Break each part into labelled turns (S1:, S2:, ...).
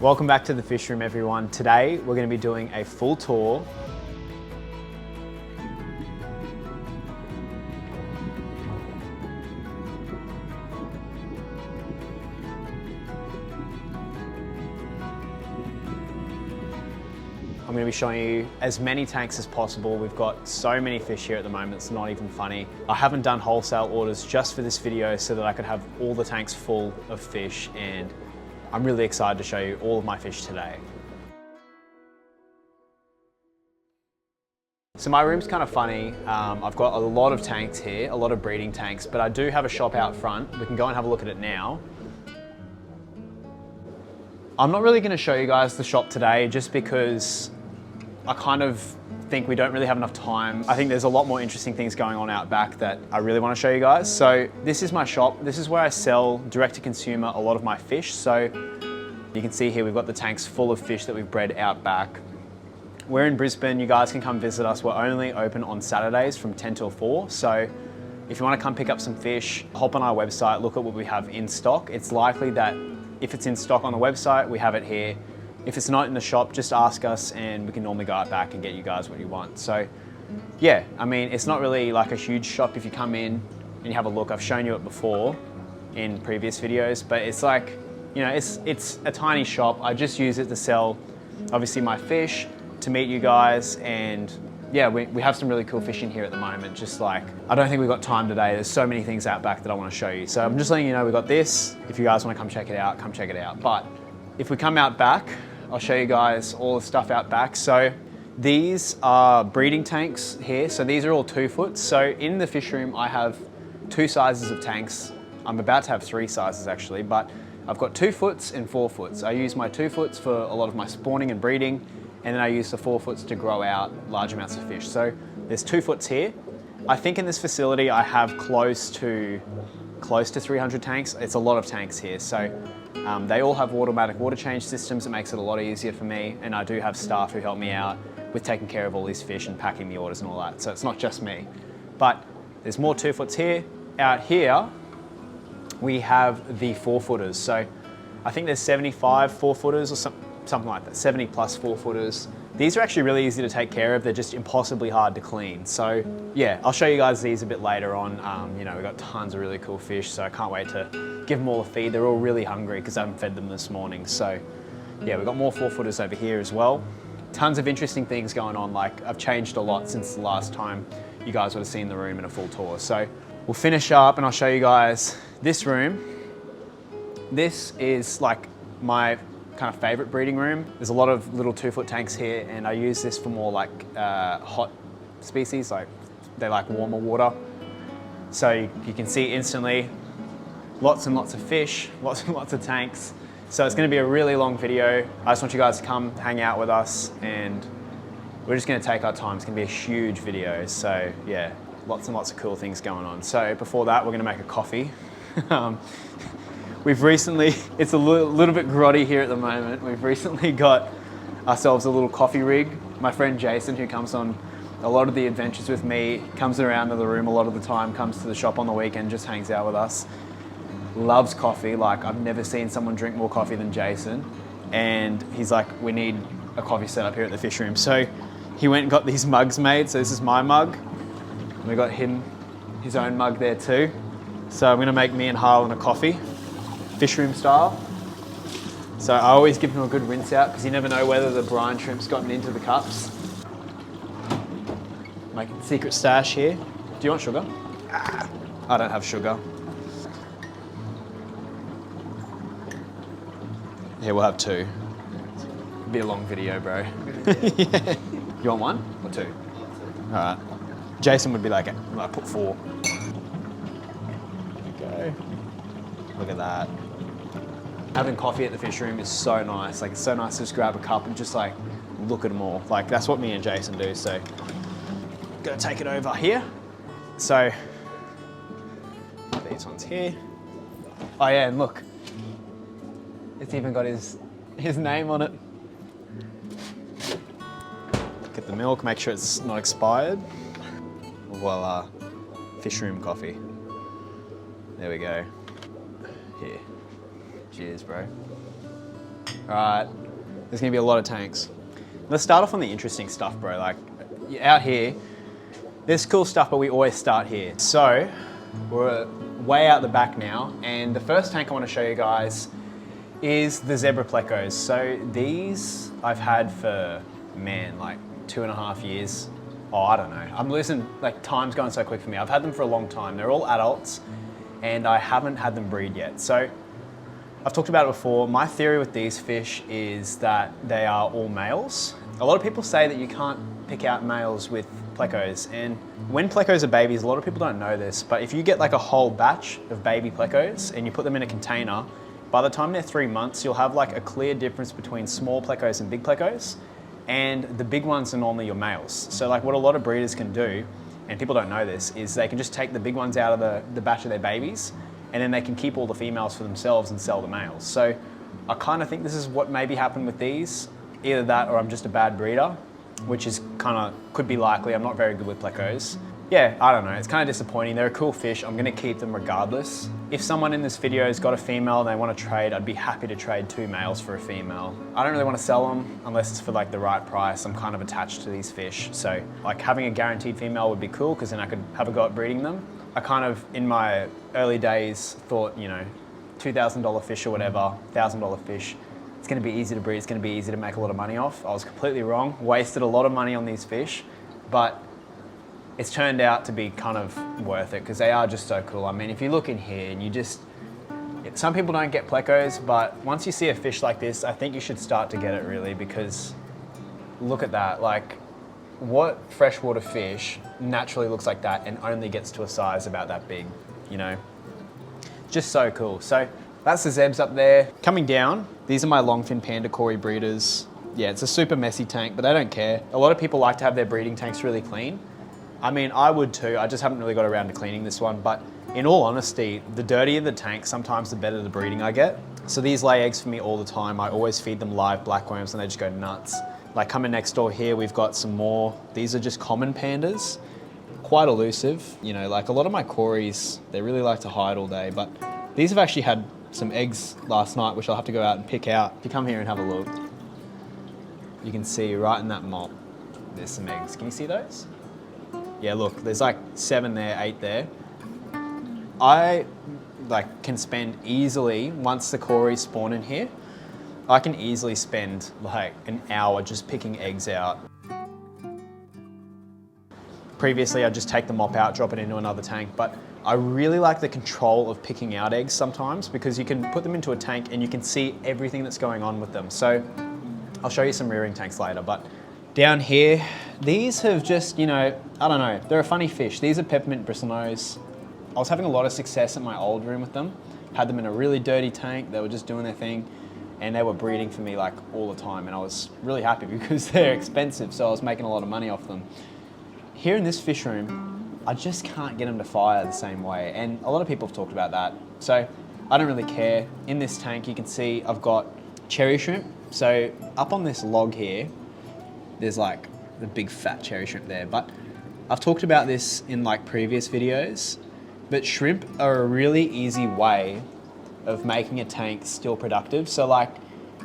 S1: Welcome back to the fish room, everyone. Today we're going to be doing a full tour I'm going to be showing you as many tanks as possible. We've got so many fish here at the moment, it's not even funny. I haven't done wholesale orders just for this video so that I could have all the tanks full of fish, and I'm really excited to show you all of my fish today. So my room's kind of funny. I've got a lot of tanks here, a lot of breeding tanks, but I do have a shop out front. We can go and have a look at it now. I'm not really going to show you guys the shop today just because I kind of think we don't really have enough time. I think there's a lot more interesting things going on out back that I really want to show you guys. So this is my shop. This is where I sell direct to consumer a lot of my fish. So you can see here we've got the tanks full of fish that we've bred out back. We're in Brisbane. You guys can come visit us. We're only open on Saturdays from 10 till 4. So if you want to come pick up some fish, hop on our website, look at what we have in stock. It's likely that if it's in stock on the website, we have it here. If it's not in the shop, just ask us and we can normally go out back and get you guys what you want. So yeah, I mean, it's not really like a huge shop if you come in and you have a look. I've shown you it before in previous videos, but it's like, you know, it's a tiny shop. I just use it to sell, obviously, my fish, to meet you guys, and yeah, we have some really cool fish in here at the moment. Just like, I don't think we've got time today. There's so many things out back that I want to show you. So I'm just letting you know we've got this. If you guys want to come check it out, come check it out. But if we come out back, I'll show you guys all the stuff out back. So these are breeding tanks here. So these are all 2 foot. So in the fish room, I have 2 sizes of tanks. I'm about to have 3 sizes actually, but I've got 2 foots and 4 foots. I use my 2 foots for a lot of my spawning and breeding, and then I use the 4 foots to grow out large amounts of fish. So there's 2 foots here. I think in this facility I have close to 300 tanks. It's a lot of tanks here. So they all have automatic water change systems. It makes it a lot easier for me, and I do have staff who help me out with taking care of all these fish and packing the orders and all that. So it's not just me. But there's more 2 foots here. Out here, we have the 4 footers. So I think there's 75 4 footers or something like that, 70 plus 4 footers. These are actually really easy to take care of. They're just impossibly hard to clean. So yeah, I'll show you guys these a bit later on. You know, we've got tons of really cool fish, so I can't wait to give them all a feed. They're all really hungry because I haven't fed them this morning. So yeah, we've got more 4 footers over here as well. Tons of interesting things going on. Like, I've changed a lot since the last time you guys would have seen the room in a full tour. So we'll finish up and I'll show you guys this room. This is like my kind of favorite breeding room. There's a lot of little 2 foot tanks here, and I use this for more like hot species, like they like warmer water. So you can see instantly lots and lots of fish, lots and lots of tanks. So it's going to be a really long video. I just want you guys to come hang out with us, and we're just going to take our time. It's going to be a huge video. So yeah, lots and lots of cool things going on. So before that, we're going to make a coffee. We've recently, it's a little bit grotty here at the moment. We've recently got ourselves a little coffee rig. My friend Jason, who comes on a lot of the adventures with me, comes around to the room a lot of the time, comes to the shop on the weekend, just hangs out with us. Loves coffee. Like, I've never seen someone drink more coffee than Jason. And he's like, we need a coffee set up here at the fish room. So he went and got these mugs made. So this is my mug. And we got him his own mug there too. So I'm gonna make me and Harlan a coffee, fish room style. So I always give him a good rinse out because you never know whether the brine shrimp's gotten into the cups. Making a secret stash here. Do you want sugar? I don't have sugar. Here, we'll have 2. It'll be a long video, bro. Yeah. You want 1 or 2? All right. Jason would be like, I put 4. There we go. Look at that. Having coffee at the fish room is so nice. Like, it's so nice to just grab a cup and just like look at them all. Like, that's what me and Jason do. So gonna take it over here. So these ones here. Oh yeah, and look, it's even got his name on it. Get the milk, make sure it's not expired. Voila, fish room coffee. There we go. Here. Cheers, bro. All right, there's gonna be a lot of tanks. Let's start off on the interesting stuff, bro. Like out here, there's cool stuff, but we always start here. So we're way out the back now, and the first tank I want to show you guys is the zebra plecos. So these I've had for, man, like 2.5 years. Oh, I don't know. I'm losing, like time's going so quick for me. I've had them for a long time. They're all adults and I haven't had them breed yet. So I've talked about it before. My theory with these fish is that they are all males. A lot of people say that you can't pick out males with plecos, and when plecos are babies, a lot of people don't know this, but if you get like a whole batch of baby plecos and you put them in a container, by the time they're 3 months, you'll have like a clear difference between small plecos and big plecos, and the big ones are normally your males. So like what a lot of breeders can do, and people don't know this, is they can just take the big ones out of the batch of their babies, and then they can keep all the females for themselves and sell the males. So I kind of think this is what maybe happened with these. Either that or I'm just a bad breeder, which is kind of, could be likely. I'm not very good with plecos. Yeah, I don't know, it's kind of disappointing. They're a cool fish, I'm gonna keep them regardless. If someone in this video has got a female and they want to trade, I'd be happy to trade 2 males for a female. I don't really want to sell them unless it's for like the right price. I'm kind of attached to these fish. So like having a guaranteed female would be cool because then I could have a go at breeding them. I kind of, in my early days, thought, you know, $2,000 fish or whatever, $1,000 fish, it's gonna be easy to breed, it's gonna be easy to make a lot of money off. I was completely wrong, wasted a lot of money on these fish, but it's turned out to be kind of worth it because they are just so cool. I mean, if you look in here and you just, some people don't get plecos, but once you see a fish like this, I think you should start to get it really, because look at that. Like, what freshwater fish naturally looks like that and only gets to a size about that big, you know? Just so cool. So that's the zebs up there. Coming down, these are my longfin panda cory breeders. Yeah, it's a super messy tank, but they don't care. A lot of people like to have their breeding tanks really clean. I mean, I would too. I just haven't really got around to cleaning this one, but in all honesty, the dirtier the tank, sometimes the better the breeding I get. So these lay eggs for me all the time. I always feed them live blackworms and they just go nuts. Like coming next door here, we've got some more. These are just common pandas, quite elusive. You know, like a lot of my corys, they really like to hide all day, but these have actually had some eggs last night, which I'll have to go out and pick out. If you come here and have a look, you can see right in that mop, there's some eggs. Can you see those? Yeah, look, there's like 7 there, 8 there. I like can spend easily, once the corys spawn in here, I can easily spend like an hour just picking eggs out. Previously, I'd just take the mop out, drop it into another tank, but I really like the control of picking out eggs sometimes because you can put them into a tank and you can see everything that's going on with them. So I'll show you some rearing tanks later, but down here, these have just, you know, I don't know, they're a funny fish. These are peppermint bristlenose. I was having a lot of success at my old room with them. Had them in a really dirty tank, they were just doing their thing, and they were breeding for me like all the time, and I was really happy because they're expensive, so I was making a lot of money off them. Here in this fish room, I just can't get them to fire the same way, and a lot of people have talked about that, so I don't really care. In this tank, you can see I've got cherry shrimp. So up on this log here, there's like the big fat cherry shrimp there, but I've talked about this in like previous videos, but shrimp are a really easy way of making a tank still productive. So like,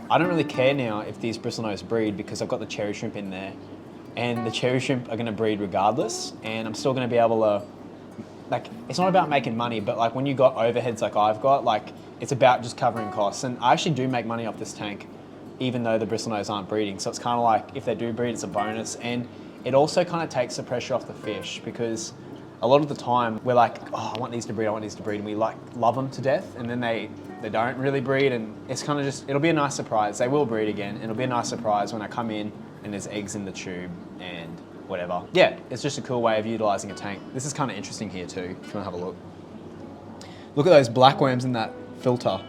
S1: I don't really care now if these bristlenose breed because I've got the cherry shrimp in there, and the cherry shrimp are gonna breed regardless, and I'm still gonna be able to, like, it's not about making money, but like when you got overheads like I've got, like it's about just covering costs. And I actually do make money off this tank, even though the bristlenose aren't breeding. So it's kind of like, if they do breed, it's a bonus. And it also kind of takes the pressure off the fish because a lot of the time we're like, oh, I want these to breed, I want these to breed. And we like love them to death. And then they don't really breed. And it's kind of just, it'll be a nice surprise. They will breed again. And it'll be a nice surprise when I come in and there's eggs in the tube and whatever. Yeah, it's just a cool way of utilizing a tank. This is kind of interesting here too, if you want to have a look. Look at those blackworms in that filter.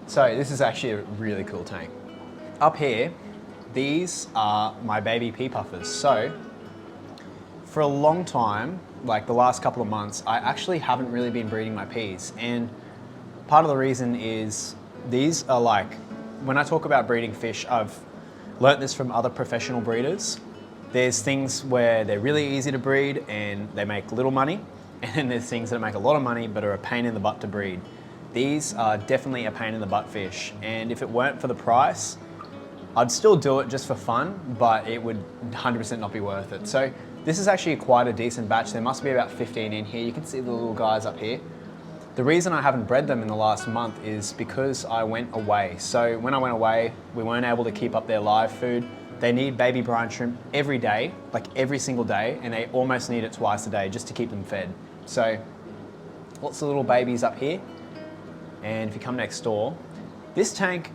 S1: So this is actually a really cool tank. Up here, these are my baby pea puffers. So for a long time, like the last couple of months, I actually haven't really been breeding my peas. And part of the reason is these are like, when I talk about breeding fish, I've learnt this from other professional breeders. There's things where they're really easy to breed and they make little money. and then there's things that make a lot of money but are a pain in the butt to breed. These are definitely a pain in the butt fish, and if it weren't for the price, I'd still do it just for fun, but it would 100% not be worth it. So this is actually quite a decent batch. There must be about 15 in here. You can see the little guys up here. The reason I haven't bred them in the last month is because I went away. So when I went away, we weren't able to keep up their live food. They need baby brine shrimp every day, like every single day, and they almost need it twice a day just to keep them fed. So lots of little babies up here. And if you come next door, this tank,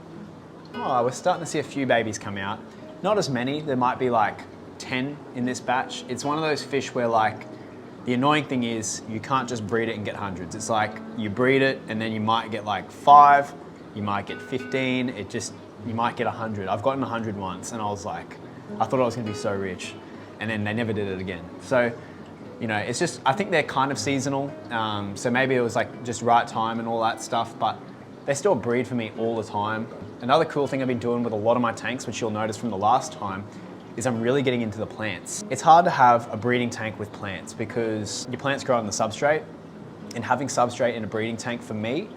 S1: oh, we're starting to see a few babies come out. Not as many, there might be like 10 in this batch. It's one of those fish where like, the annoying thing is you can't just breed it and get hundreds. It's like you breed it and then you might get like 5, you might get 15, you might get 100. I've gotten 100 once and I was like, I thought I was gonna be so rich, and then they never did it again. So, you know, it's just, I think they're kind of seasonal. So maybe it was like just right time and all that stuff, but they still breed for me all the time. Another cool thing I've been doing with a lot of my tanks, which you'll notice from the last time, is I'm really getting into the plants. It's hard to have a breeding tank with plants because your plants grow on the substrate, and having substrate in a breeding tank for me,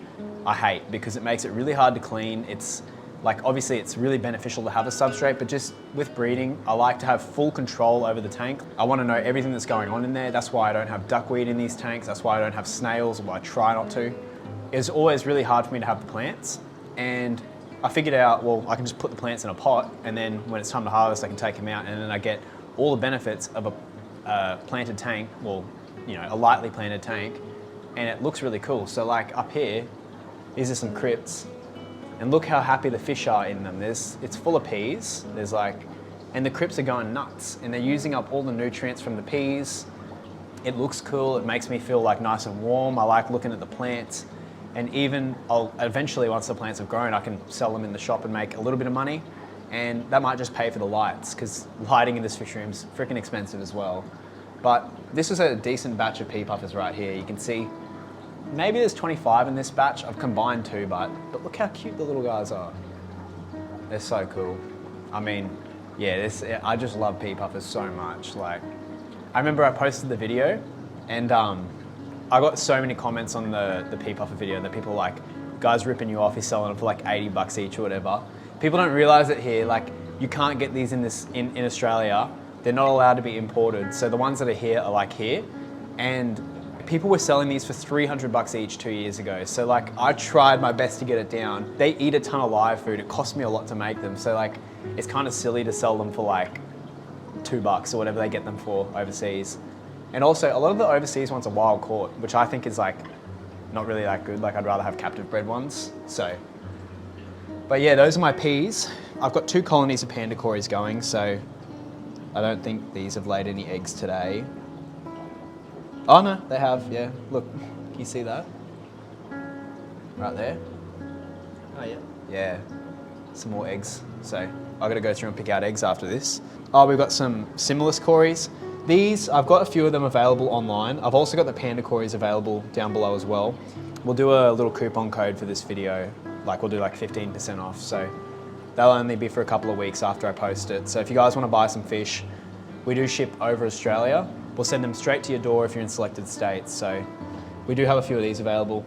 S1: I hate, because it makes it really hard to clean. It's like, obviously it's really beneficial to have a substrate, but just with breeding, I like to have full control over the tank. I want to know everything that's going on in there. That's why I don't have duckweed in these tanks. That's why I don't have snails, or I try not to. It's always really hard for me to have the plants, and I figured out, well, I can just put the plants in a pot, and then when it's time to harvest, I can take them out, and then I get all the benefits of a planted tank, well, you know, a lightly planted tank, and it looks really cool. So like up here, these are some crypts, and look how happy the fish are in them. It's full of peas. There's like, and the crypts are going nuts, and they're using up all the nutrients from the peas. It looks cool. It makes me feel like nice and warm. I like looking at the plants. And even eventually, once the plants have grown, I can sell them in the shop and make a little bit of money. And that might just pay for the lights, because lighting in this fish room is freaking expensive as well. But this is a decent batch of pea puffers right here. You can see, maybe there's 25 in this batch. I've combined 2, but look how cute the little guys are. They're so cool. I mean, yeah, I just love pea puffers so much. Like, I remember I posted the video, and I got so many comments on the pea puffer video that people are like, guys ripping you off, he's selling them for like 80 bucks each or whatever. People don't realize it here, like you can't get these in Australia. They're not allowed to be imported. So the ones that are here are like here. And people were selling these for 300 bucks each 2 years ago. So like, I tried my best to get it down. They eat a ton of live food. It cost me a lot to make them. So like, it's kind of silly to sell them for like $2 or whatever they get them for overseas. And also, a lot of the overseas ones are wild caught, which I think is like, not really that good. Like, I'd rather have captive bred ones, so. But yeah, those are my peas. I've got 2 colonies of panda corys going, so I don't think these have laid any eggs today. Oh no, they have, yeah. Look, can you see that? Right there.
S2: Oh yeah.
S1: Yeah, some more eggs. So I've got to go through and pick out eggs after this. Oh, we've got some Similus corys. These, I've got a few of them available online. I've also got the panda corys available down below as well. We'll do a little coupon code for this video. Like, we'll do like 15% off. So they'll only be for a couple of weeks after I post it. So if you guys want to buy some fish, we do ship over Australia. We'll send them straight to your door if you're in selected states. So we do have a few of these available.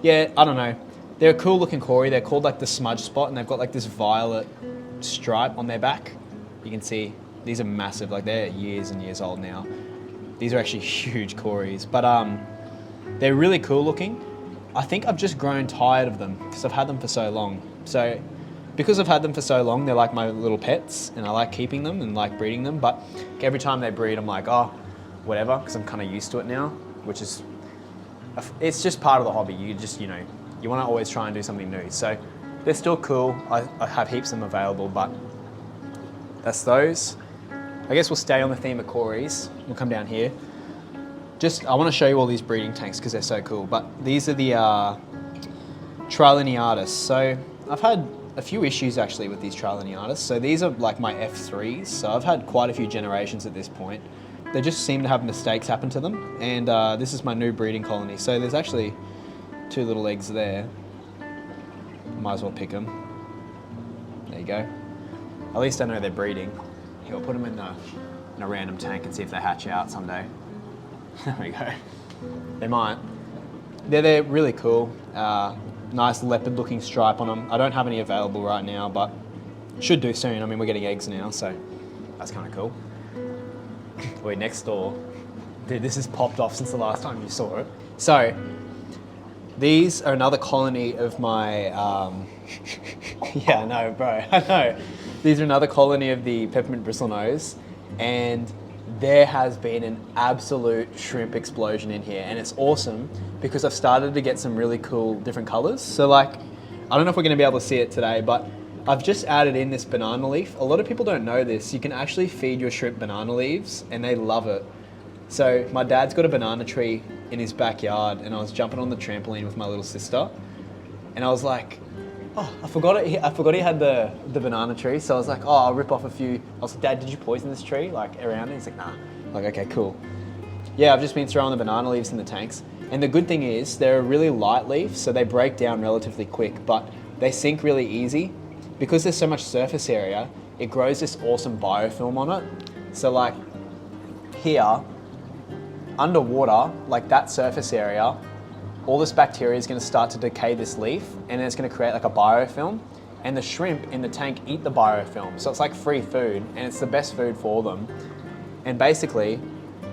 S1: Yeah, I don't know. They're a cool looking cory. They're called like the smudge spot, and they've got like this violet stripe on their back. You can see these are massive, like they're years and years old now. These are actually huge corys, but they're really cool looking. I think I've just grown tired of them because I've had them for so long. So because I've had them for so long, they're like my little pets, and I like keeping them and like breeding them, but every time they breed, I'm like, oh, whatever, because I'm kind of used to it now, which is, it's just part of the hobby. You just, you know, you want to always try and do something new. So they're still cool. I have heaps of them available, but that's those. I guess we'll stay on the theme of corys. We'll come down here. I want to show you all these breeding tanks because they're so cool, but these are the Trillineatus. So I've had a few issues actually with these Trillineatus. So these are like my F3s. So I've had quite a few generations at this point. They just seem to have mistakes happen to them. And this is my new breeding colony. So there's actually 2 little eggs there. Might as well pick them. There you go. At least I know they're breeding. Here, I'll put them in a random tank and see if they hatch out someday. There we go. They might. They're really cool. Nice leopard looking stripe on them. I don't have any available right now, but should do soon. I mean, we're getting eggs now, so that's kind of cool. Wait, next door. Dude, this has popped off since the last time you saw it. So, these are another colony of my, yeah, I know, bro, I know. These are another colony of the peppermint bristlenose, and there has been an absolute shrimp explosion in here, and it's awesome because I've started to get some really cool different colors. So like, I don't know if we're gonna be able to see it today, but I've just added in this banana leaf. A lot of people don't know this. You can actually feed your shrimp banana leaves and they love it. So my dad's got a banana tree in his backyard, and I was jumping on the trampoline with my little sister, and I was like, oh, I forgot he had the banana tree. So I was like, oh, I'll rip off a few. I was like, Dad, did you poison this tree? Like around it? He's like, nah. I'm like, okay, cool. Yeah, I've just been throwing the banana leaves in the tanks. And the good thing is they're a really light leaf, so they break down relatively quick, but they sink really easy. Because there's so much surface area, it grows this awesome biofilm on it. So like here, underwater, like that surface area, all this bacteria is going to start to decay this leaf, and then it's going to create like a biofilm, and the shrimp in the tank eat the biofilm. So it's like free food, and it's the best food for them. And basically,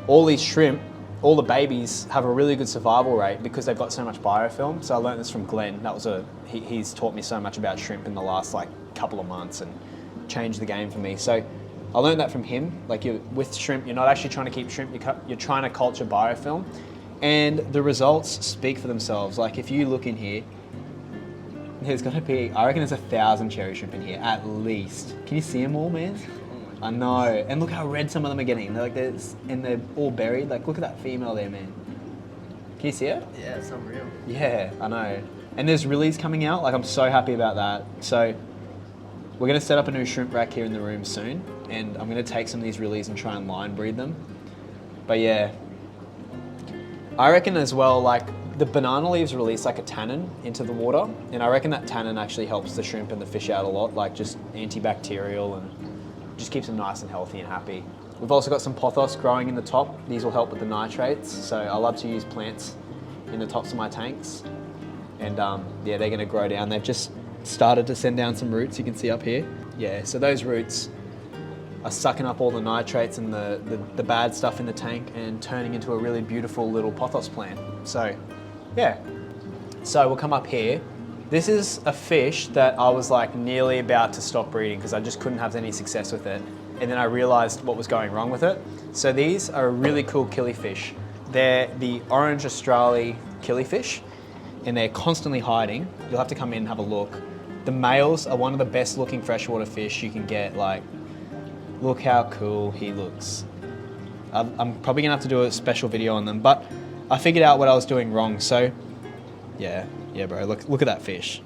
S1: all these shrimp, all the babies have a really good survival rate because they've got so much biofilm. So I learned this from Glenn. That was he's taught me so much about shrimp in the last like couple of months and changed the game for me. So I learned that from him. Like with shrimp, you're not actually trying to keep shrimp, you're trying to culture biofilm. And the results speak for themselves. Like if you look in here, there's gonna be, I reckon there's 1,000 cherry shrimp in here, at least. Can you see them all, man? I know. And look how red some of them are getting. They're like, they're all buried. Like look at that female there, man. Can you see it?
S2: Yeah, it's unreal.
S1: Yeah, I know. And there's lilies coming out. Like I'm so happy about that. So we're gonna set up a new shrimp rack here in the room soon. And I'm gonna take some of these lilies and try and line breed them. But yeah, I reckon as well, like the banana leaves release like a tannin into the water, and I reckon that tannin actually helps the shrimp and the fish out a lot, like just antibacterial, and just keeps them nice and healthy and happy. We've also got some pothos growing in the top. These will help with the nitrates, so I love to use plants in the tops of my tanks. And yeah, they're gonna grow down. They've just started to send down some roots, you can see up here. Yeah, so those roots are sucking up all the nitrates and the bad stuff in the tank and turning into a really beautiful little pothos plant. So yeah, so we'll come up here. This is a fish that I was like nearly about to stop breeding because I just couldn't have any success with it. And then I realized what was going wrong with it. So these are a really cool Killi fish. They're the orange Australia Killi fish, and they're constantly hiding. You'll have to come in and have a look. The males are one of the best looking freshwater fish you can get. Like, look how cool he looks. I'm probably gonna have to do a special video on them, but I figured out what I was doing wrong. So yeah bro, look at that fish.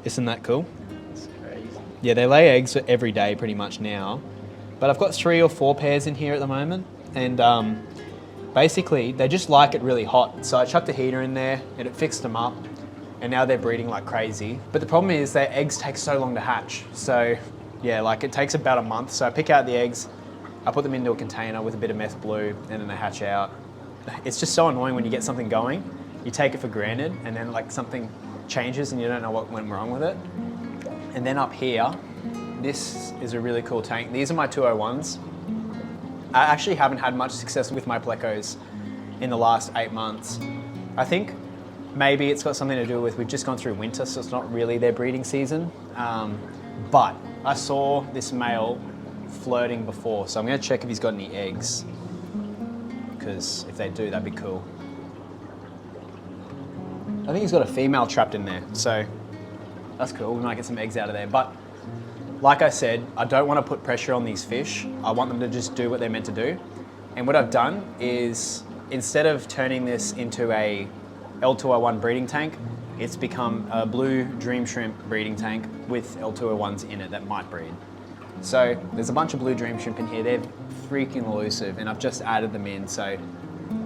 S1: Isn't that cool?
S2: It's crazy.
S1: Yeah, they lay eggs every day pretty much now, but I've got 3 or 4 pairs in here at the moment, and basically they just like it really hot. So I chucked a heater in there and it fixed them up, and now they're breeding like crazy. But the problem is their eggs take so long to hatch. So yeah, like it takes about a month. So I pick out the eggs, I put them into a container with a bit of meth blue, and then they hatch out. It's just so annoying when you get something going, you take it for granted, and then like something changes and you don't know what went wrong with it. And then up here, this is a really cool tank. These are my 201s. I actually haven't had much success with my plecos in the last 8 months. I think maybe it's got something to do with we've just gone through winter, so it's not really their breeding season. But I saw this male flirting before, so I'm gonna check if he's got any eggs, because if they do, that'd be cool. I think he's got a female trapped in there, so that's cool. We might get some eggs out of there. But like I said, I don't want to put pressure on these fish. I want them to just do what they're meant to do. And what I've done is, instead of turning this into a L201 breeding tank, it's become a blue dream shrimp breeding tank with L201s in it that might breed. So there's a bunch of blue dream shrimp in here. They're freaking elusive, and I've just added them in, so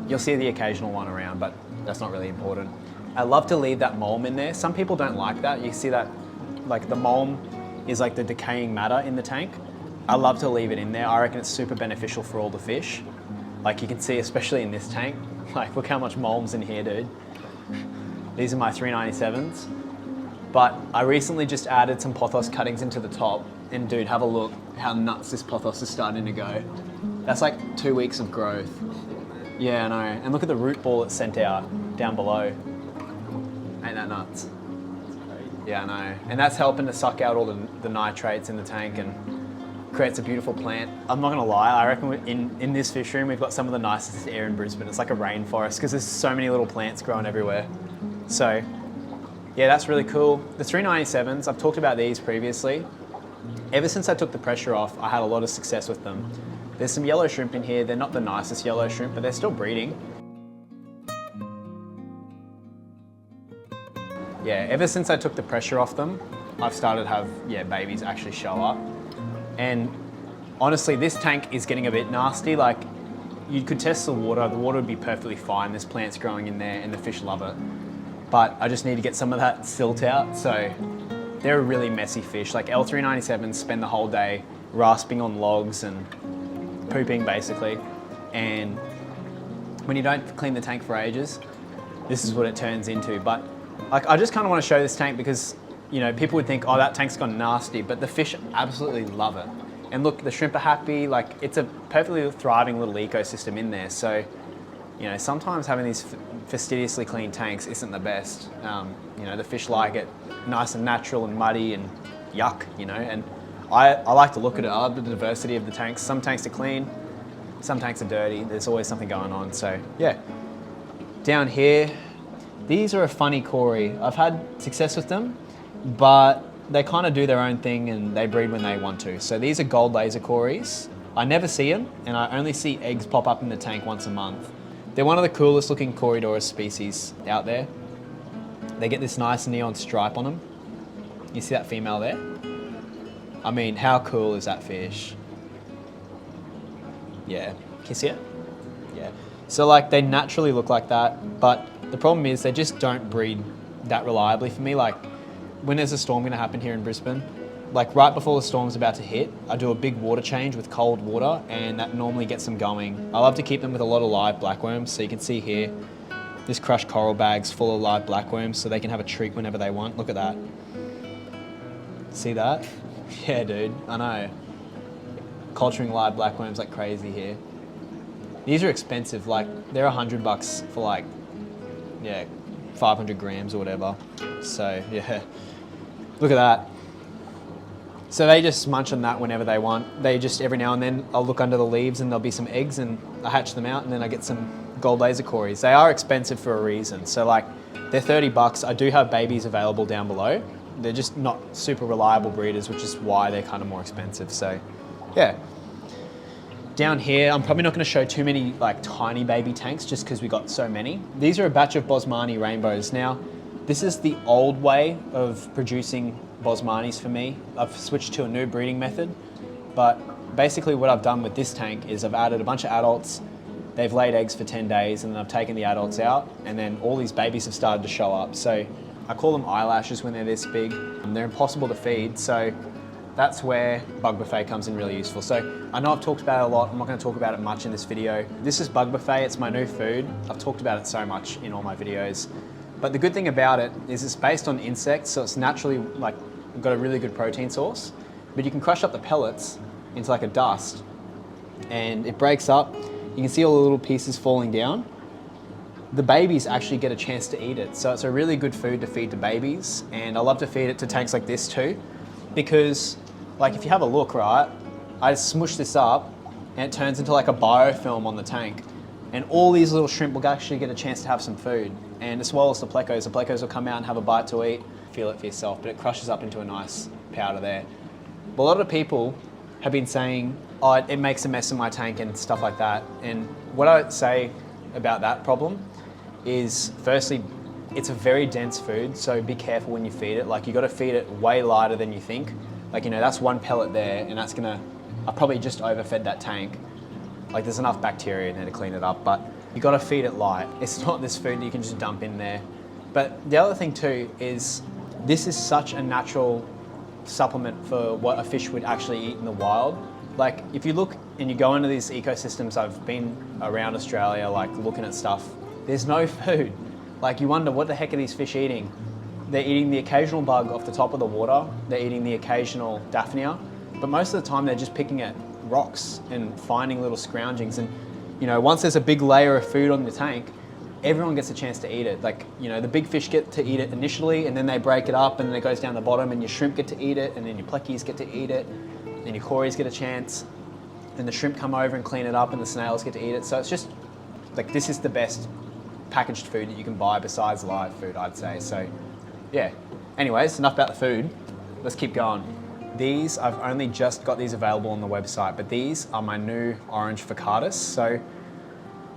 S1: you'll see the occasional one around, but that's not really important. I love to leave that mulm in there. Some people don't like that. You see that, like the mulm is like the decaying matter in the tank. I love to leave it in there. I reckon it's super beneficial for all the fish. Like you can see, especially in this tank, like look how much molm's in here, dude. These are my 397s. But I recently just added some pothos cuttings into the top, and dude, have a look how nuts this pothos is starting to go. That's like 2 weeks of growth. Yeah, I know. And look at the root ball it's sent out down below. Ain't that nuts? Yeah, I know. And that's helping to suck out all the nitrates in the tank and creates a beautiful plant. I'm not gonna lie, I reckon in this fish room we've got some of the nicest air in Brisbane. It's like a rainforest because there's so many little plants growing everywhere. So yeah, that's really cool. The 397s, I've talked about these previously. Ever since I took the pressure off, I had a lot of success with them. There's some yellow shrimp in here. They're not the nicest yellow shrimp, but they're still breeding. Yeah, ever since I took the pressure off them, I've started to have, babies actually show up. And honestly, this tank is getting a bit nasty. Like, you could test the water would be perfectly fine. There's plants growing in there and the fish love it. But I just need to get some of that silt out. So they're a really messy fish. Like L397s spend the whole day rasping on logs and pooping basically. And when you don't clean the tank for ages, this is what it turns into. But like, I just kind of want to show this tank because, you know, people would think, oh, that tank's gone nasty, but the fish absolutely love it. And look, the shrimp are happy. Like, it's a perfectly thriving little ecosystem in there. So, you know, sometimes having these fastidiously clean tanks isn't the best. You know, the fish like it nice and natural and muddy and yuck, you know, and I like to look at it. I love the diversity of the tanks. Some tanks are clean, some tanks are dirty. There's always something going on. So yeah, down here, these are a funny cory. I've had success with them, but they kind of do their own thing and they breed when they want to. So these are gold laser corys. I never see them, and I only see eggs pop up in the tank once a month. They're one of the coolest looking corydoras species out there. They get this nice neon stripe on them. You see that female there? I mean, how cool is that fish? Yeah, can you see it? Yeah. So like, they naturally look like that, but the problem is they just don't breed that reliably for me. Like, when there's a storm gonna happen here in Brisbane, like right before the storm's about to hit, I do a big water change with cold water, and that normally gets them going. I love to keep them with a lot of live blackworms. So you can see here, this crushed coral bag's full of live blackworms, so they can have a treat whenever they want. Look at that. See that? Yeah, dude, I know. Culturing live blackworms like crazy here. These are expensive. Like, they're $100 for like, 500 grams or whatever. So yeah, look at that. So they just munch on that whenever they want. They just, every now and then, I'll look under the leaves and there'll be some eggs and I hatch them out and then I get some gold laser corys. They are expensive for a reason. So like, they're $30. I do have babies available down below. They're just not super reliable breeders, which is why they're kind of more expensive. So yeah. Down here, I'm probably not going to show too many like tiny baby tanks just because we got so many. These are a batch of Bosmani rainbows. Now, this is the old way of producing Bosmanis for me. I've switched to a new breeding method, but basically what I've done with this tank is I've added a bunch of adults. They've laid eggs for 10 days and then I've taken the adults out and then all these babies have started to show up. So I call them eyelashes when they're this big. They're impossible to feed. So that's where bug buffet comes in really useful. So I know I've talked about it a lot. I'm not going to talk about it much in this video. This is bug buffet. It's my new food. I've talked about it so much in all my videos. But the good thing about it is it's based on insects, so it's naturally like got a really good protein source. But you can crush up the pellets into like a dust and it breaks up. You can see all the little pieces falling down. The babies actually get a chance to eat it. So it's a really good food to feed to babies. And I love to feed it to tanks like this too, because like if you have a look, right, I smush this up and it turns into like a biofilm on the tank. And all these little shrimp will actually get a chance to have some food. And as well as the plecos. The plecos will come out and have a bite to eat. Feel it for yourself, but it crushes up into a nice powder there. But a lot of people have been saying, oh, it makes a mess in my tank and stuff like that. And what I would say about that problem is, firstly, it's a very dense food, so be careful when you feed it. Like, you got to feed it way lighter than you think. Like, you know, that's one pellet there, and that's gonna, I probably just overfed that tank. Like, there's enough bacteria in there to clean it up, but you got to feed it light. It's not this food that you can just dump in there. But the other thing too is, this is such a natural supplement for what a fish would actually eat in the wild. Like if you look and you go into these ecosystems, I've been around Australia, like looking at stuff, there's no food. Like you wonder, what the heck are these fish eating? They're eating the occasional bug off the top of the water. They're eating the occasional Daphnia, but most of the time they're just picking at rocks and finding little scroungings. And you know, once there's a big layer of food on the tank, everyone gets a chance to eat it. Like, you know, the big fish get to eat it initially, and then they break it up, and then it goes down the bottom, and your shrimp get to eat it, and then your plekies get to eat it, and your corys get a chance, and the shrimp come over and clean it up, and the snails get to eat it. So it's just, like, this is the best packaged food that you can buy besides live food, I'd say. So, yeah. Anyways, enough about the food. Let's keep going. These, I've only just got these available on the website, but these are my new orange focatus. So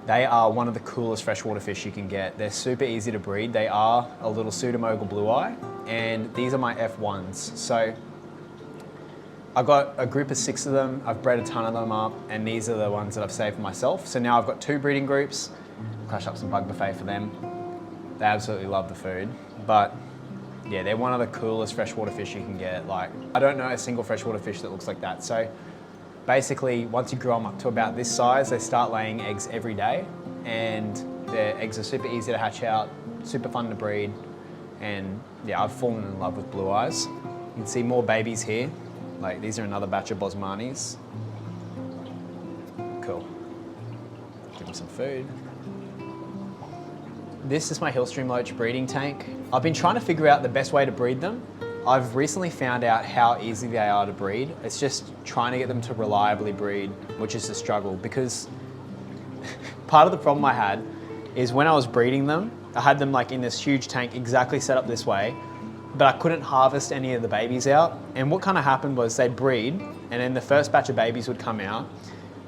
S1: they are one of the coolest freshwater fish you can get. They're super easy to breed. They are a little pseudomogel blue eye, and these are my F1s. So I've got a group of 6 of them. I've bred a ton of them up, and these are the ones that I've saved for myself. So now I've got 2 breeding groups. Crush up some bug buffet for them. They absolutely love the food, but yeah, they're one of the coolest freshwater fish you can get. Like, I don't know a single freshwater fish that looks like that. So basically, once you grow them up to about this size, they start laying eggs every day, and their eggs are super easy to hatch out, super fun to breed, and yeah, I've fallen in love with blue eyes. You can see more babies here. Like, these are another batch of Bosmanis. Cool. Give them some food. This is my Hillstream loach breeding tank. I've been trying to figure out the best way to breed them. I've recently found out how easy they are to breed. It's just trying to get them to reliably breed, which is the struggle, because part of the problem I had is when I was breeding them, I had them like in this huge tank exactly set up this way, but I couldn't harvest any of the babies out. And what kind of happened was they'd breed, and then the first batch of babies would come out,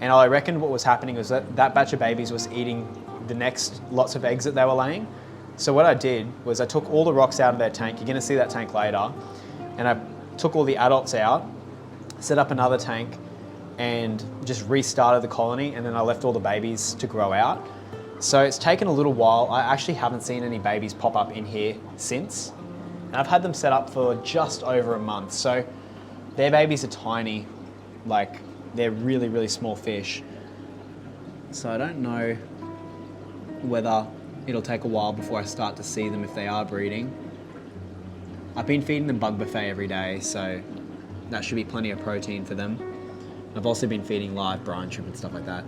S1: and I reckon what was happening was that that batch of babies was eating the next lots of eggs that they were laying. So what I did was I took all the rocks out of their tank. You're gonna see that tank later. And I took all the adults out, set up another tank, and just restarted the colony, and then I left all the babies to grow out. So it's taken a little while. I actually haven't seen any babies pop up in here since. And I've had them set up for just over a month. So their babies are tiny, like they're really, really small fish. So I don't know whether it'll take a while before I start to see them if they are breeding. I've been feeding them bug buffet every day, so that should be plenty of protein for them. I've also been feeding live brine shrimp and stuff like that.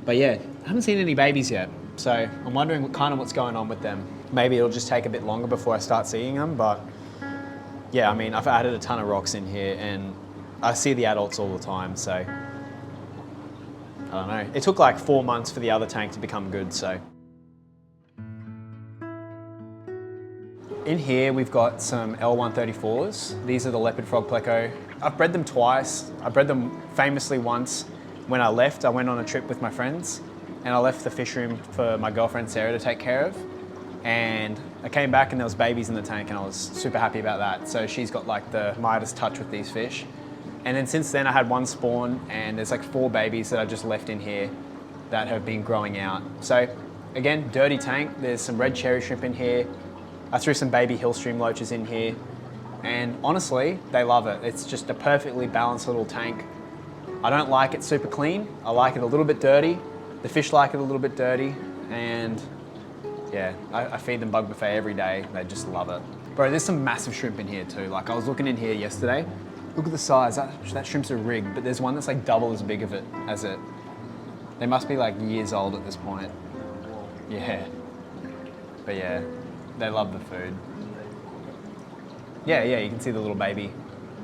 S1: But yeah, I haven't seen any babies yet, so I'm wondering what's going on with them. Maybe it'll just take a bit longer before I start seeing them, but yeah, I mean, I've added a ton of rocks in here, and I see the adults all the time, so I don't know. It took like 4 months for the other tank to become good, so. In here, we've got some L134s. These are the leopard frog pleco. I've bred them twice. I bred them famously once. When I left, I went on a trip with my friends, and I left the fish room for my girlfriend Sarah to take care of. And I came back and there was babies in the tank, and I was super happy about that. So she's got like the Midas touch with these fish. And then since then I had 1 spawn, and there's like 4 babies that I just left in here that have been growing out. So again, dirty tank. There's some red cherry shrimp in here. I threw some baby Hillstream loaches in here, and honestly, they love it. It's just a perfectly balanced little tank. I don't like it super clean. I like it a little bit dirty. The fish like it a little bit dirty, and yeah, I feed them bug buffet every day. They just love it. Bro, there's some massive shrimp in here too. Like, I was looking in here yesterday. Look at the size. That shrimp's a rig, but there's one that's like double as big of it as it. They must be like years old at this point. Yeah. But yeah, they love the food. Yeah, you can see the little baby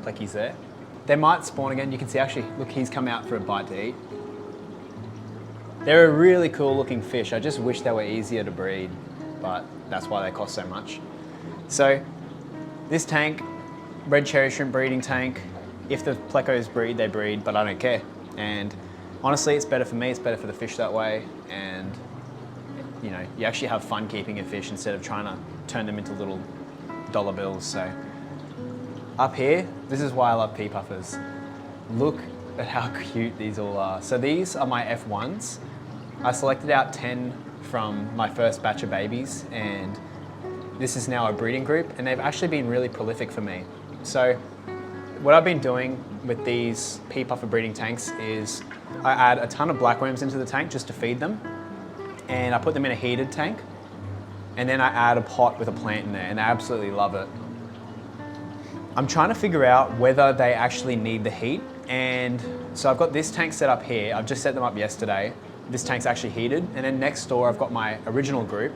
S1: plekies there. They might spawn again. You can see actually, look, he's come out for a bite to eat. They're a really cool looking fish. I just wish they were easier to breed, but that's why they cost so much. So this tank, red cherry shrimp breeding tank, if the plecos breed, they breed, but I don't care. And honestly, it's better for me, it's better for the fish that way. And you know, you actually have fun keeping a fish instead of trying to turn them into little dollar bills. So up here, this is why I love pea puffers. Look at how cute these all are. So these are my F1s. I selected out 10 from my first batch of babies, and this is now a breeding group, and they've actually been really prolific for me. So what I've been doing with these pea puffer breeding tanks is I add a ton of blackworms into the tank just to feed them, and I put them in a heated tank, and then I add a pot with a plant in there, and they absolutely love it. I'm trying to figure out whether they actually need the heat, and so I've got this tank set up here. I've just set them up yesterday. This tank's actually heated, and then next door I've got my original group.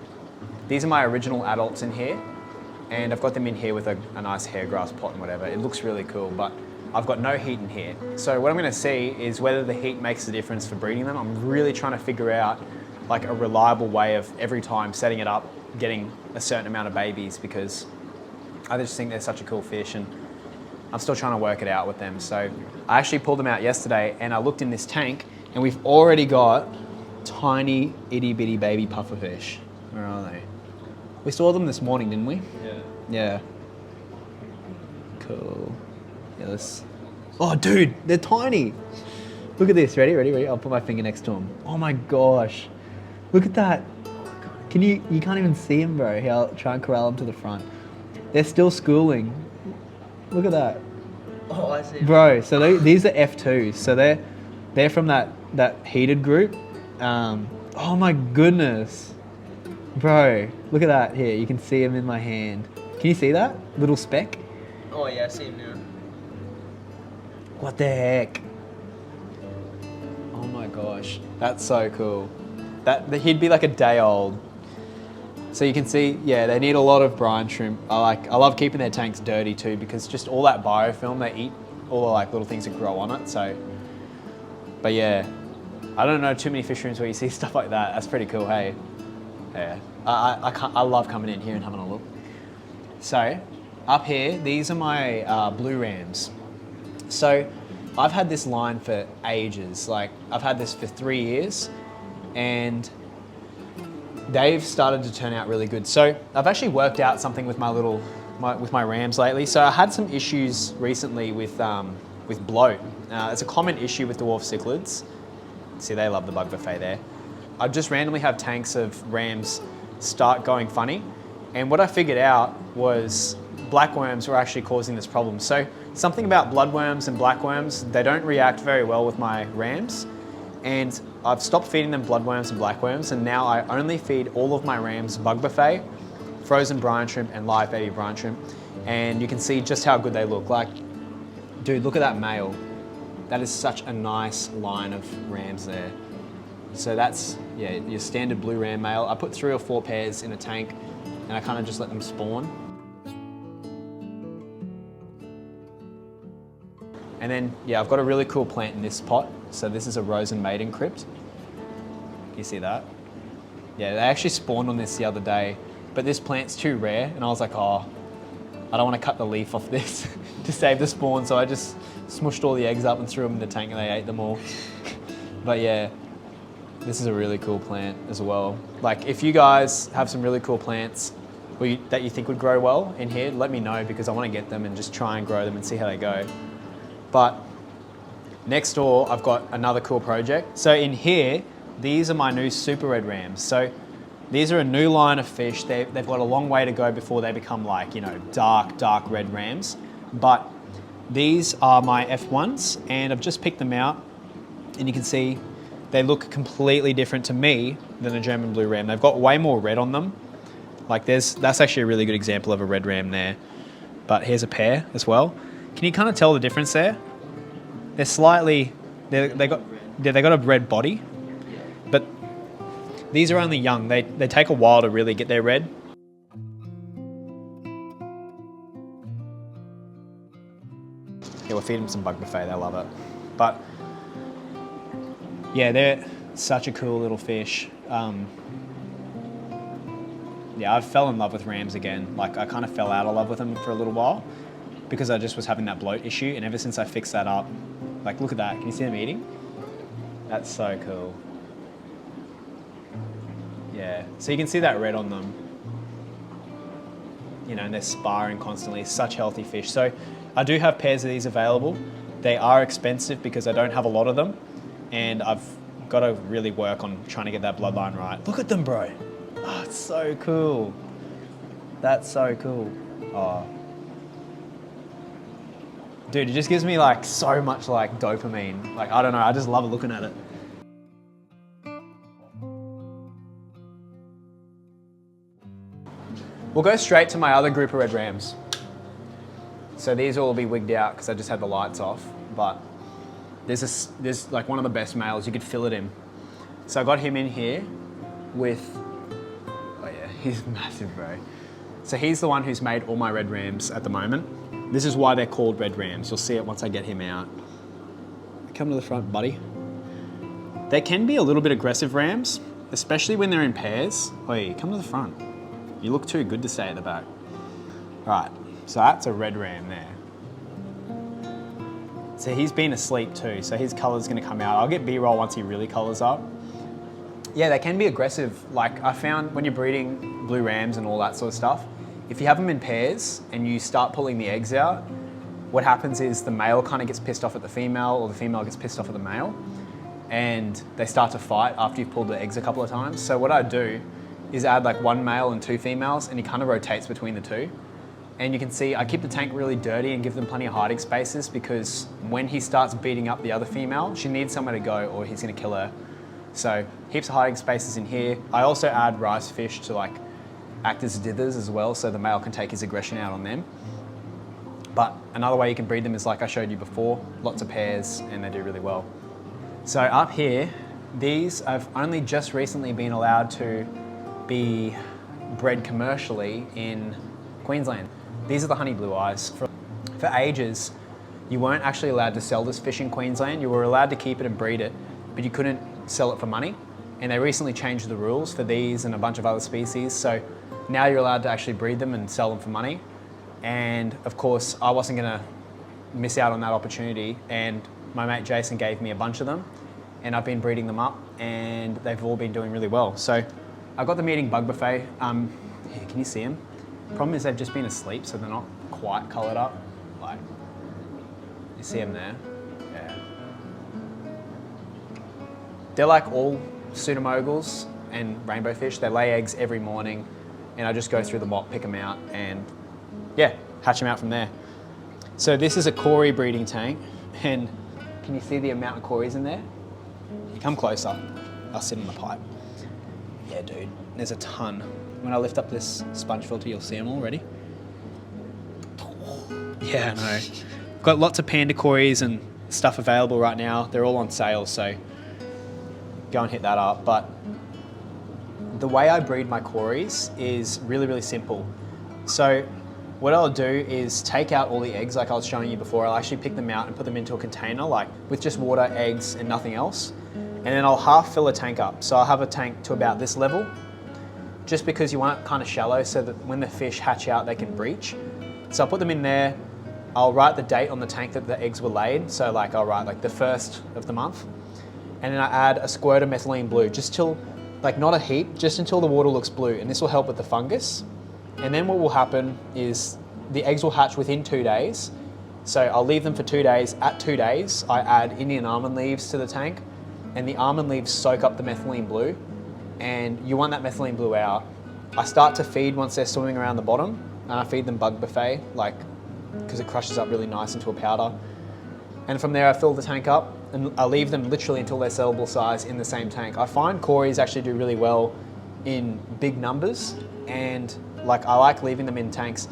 S1: These are my original adults in here, and I've got them in here with a nice hairgrass pot and whatever. It looks really cool, but I've got no heat in here. So what I'm gonna see is whether the heat makes a difference for breeding them. I'm really trying to figure out like a reliable way of every time setting it up, getting a certain amount of babies, because I just think they're such a cool fish, and I'm still trying to work it out with them. So I actually pulled them out yesterday, and I looked in this tank, and we've already got tiny itty bitty baby pufferfish. Where are they? We saw them this morning, didn't we?
S2: Yeah.
S1: Yeah. Cool. Yeah, let's... Oh, dude, they're tiny. Look at this. Ready, ready, ready? I'll put my finger next to them. Oh my gosh. Look at that. Can you can't even see them, bro. Here, I'll try and corral them to the front. They're still schooling. Look at that.
S2: Oh, I see.
S1: Bro, so these are F2s. So they're from that heated group. Oh my goodness. Bro, look at that. Here, you can see them in my hand. Can you see that? Little speck?
S2: Oh yeah, I see him now.
S1: What the heck? Oh my gosh, that's so cool. He'd be like a day old. So you can see, yeah, they need a lot of brine shrimp. I love keeping their tanks dirty too, because just all that biofilm, they eat all the like little things that grow on it. So, but yeah, I don't know too many fish rooms where you see stuff like that. That's pretty cool, hey? Yeah, I love coming in here and having a look. So, up here, these are my blue rams. So, I've had this line for ages. Like, I've had this for 3 years, and they've started to turn out really good. So, I've actually worked out something with my rams lately. So, I had some issues recently with bloat. It's a common issue with dwarf cichlids. See, they love the bug buffet there. I just randomly have tanks of rams start going funny, and what I figured out was blackworms were actually causing this problem. So something about bloodworms and blackworms, they don't react very well with my rams, and I've stopped feeding them bloodworms and blackworms, and now I only feed all of my rams bug buffet, frozen brine shrimp, and live baby brine shrimp, and you can see just how good they look. Like, dude, look at that male. That is such a nice line of rams there. So that's, yeah, your standard blue ram male. I put 3 or 4 pairs in a tank, and I kind of just let them spawn. And then, yeah, I've got a really cool plant in this pot. So this is a rose and maiden crypt. Can you see that? Yeah, they actually spawned on this the other day, but this plant's too rare, and I was like, oh, I don't want to cut the leaf off this to save the spawn, so I just smushed all the eggs up and threw them in the tank, and they ate them all. But yeah, this is a really cool plant as well. Like, if you guys have some really cool plants that you think would grow well in here, let me know, because I want to get them and just try and grow them and see how they go. But next door, I've got another cool project. So in here, these are my new super red rams. So these are a new line of fish. They've got a long way to go before they become like, you know, dark red rams. But these are my F1s, and I've just picked them out, and you can see they look completely different to me than a German blue ram. They've got way more red on them. Like that's actually a really good example of a red ram there. But here's a pair as well. Can you kind of tell the difference there? They're slightly, they got a red body, but these are only young. They take a while to really get their red. Yeah, we'll feed them some bug buffet, they'll love it. But yeah, they're such a cool little fish. Yeah, I fell in love with rams again. Like, I kind of fell out of love with them for a little while because I just was having that bloat issue, and ever since I fixed that up, like, look at that. Can you see them eating? That's so cool. Yeah, so you can see that red on them. You know, and they're sparring constantly. Such healthy fish. So I do have pairs of these available. They are expensive because I don't have a lot of them, and I've got to really work on trying to get that bloodline right. Look at them, bro. Oh, it's so cool. That's so cool. Oh. Dude, it just gives me like so much like dopamine. Like, I don't know, I just love looking at it. We'll go straight to my other group of red rams. So these will all be wigged out because I just had the lights off, but there's like one of the best males, you could fill it in. So I got him in here with, oh yeah, he's massive, bro. So he's the one who's made all my red rams at the moment. This is why they're called red rams. You'll see it once I get him out. Come to the front, buddy. They can be a little bit aggressive rams, especially when they're in pairs. Oi, come to the front. You look too good to stay at the back. All right, so that's a red ram there. So he's been asleep too, so his color's gonna come out. I'll get B-roll once he really colors up. Yeah, they can be aggressive. Like I found when you're breeding blue rams and all that sort of stuff, if you have them in pairs and you start pulling the eggs out, what happens is the male kind of gets pissed off at the female or the female gets pissed off at the male and they start to fight after you've pulled the eggs a couple of times. So what I do is add like one male and two females and he kind of rotates between the two. And you can see I keep the tank really dirty and give them plenty of hiding spaces because when he starts beating up the other female, she needs somewhere to go or he's gonna kill her. So heaps of hiding spaces in here. I also add rice fish to like act as dithers as well so the male can take his aggression out on them. But another way you can breed them is like I showed you before, lots of pairs and they do really well. So up here, these have only just recently been allowed to be bred commercially in Queensland. These are the honey blue eyes. For ages, you weren't actually allowed to sell this fish in Queensland. You were allowed to keep it and breed it, but you couldn't sell it for money. And they recently changed the rules for these and a bunch of other species. So now you're allowed to actually breed them and sell them for money. And of course, I wasn't gonna miss out on that opportunity. And my mate Jason gave me a bunch of them and I've been breeding them up and they've all been doing really well. So I got them eating bug buffet. Here, can you see them? Problem is they've just been asleep, so they're not quite coloured up. Like, you see them there? Yeah. They're like all pseudomogals and rainbowfish. They lay eggs every morning and I just go through the mop, pick them out and yeah, hatch them out from there. So this is a cory breeding tank and can you see the amount of cories in there? You come closer, I'll sit on the pipe. Yeah, dude, there's a ton. When I lift up this sponge filter, you'll see them already. Yeah, I know. Got lots of panda cories and stuff available right now. They're all on sale, so go and hit that up. But the way I breed my cories is really, really simple. So what I'll do is take out all the eggs like I was showing you before. I'll actually pick them out and put them into a container, like with just water, eggs, and nothing else. And then I'll half fill a tank up. So I'll have a tank to about this level, just because you want it kind of shallow so that when the fish hatch out, they can breach. So I'll put them in there. I'll write the date on the tank that the eggs were laid. So like I'll write like the 1st of the month. And then I add a squirt of methylene blue, just till, like not a heap, just until the water looks blue. And this will help with the fungus. And then what will happen is the eggs will hatch within 2 days. So I'll leave them for 2 days. At 2 days, I add Indian almond leaves to the tank and the almond leaves soak up the methylene blue. And you want that methylene blue out. I start to feed once they're swimming around the bottom and I feed them bug buffet, like, because it crushes up really nice into a powder. And from there I fill the tank up and I leave them literally until they're sellable size in the same tank. I find cories actually do really well in big numbers and like I like leaving them in tanks.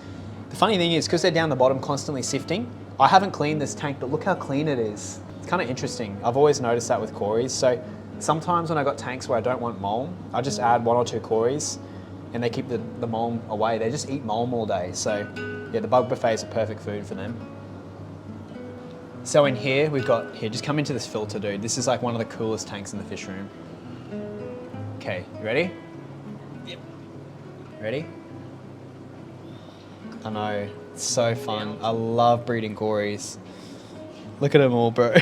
S1: The funny thing is, because they're down the bottom constantly sifting, I haven't cleaned this tank, but look how clean it is. It's kind of interesting. I've always noticed that with cories. So sometimes when I got tanks where I don't want mulm, I just add 1 or 2 cories and they keep the mulm away. They just eat mulm all day. So yeah, the bug buffet is a perfect food for them. So in here, we've got, here, just come into this filter, dude. This is like one of the coolest tanks in the fish room. Okay, you ready?
S2: Yep.
S1: Ready? I know, it's so fun. I love breeding cories. Look at them all, bro.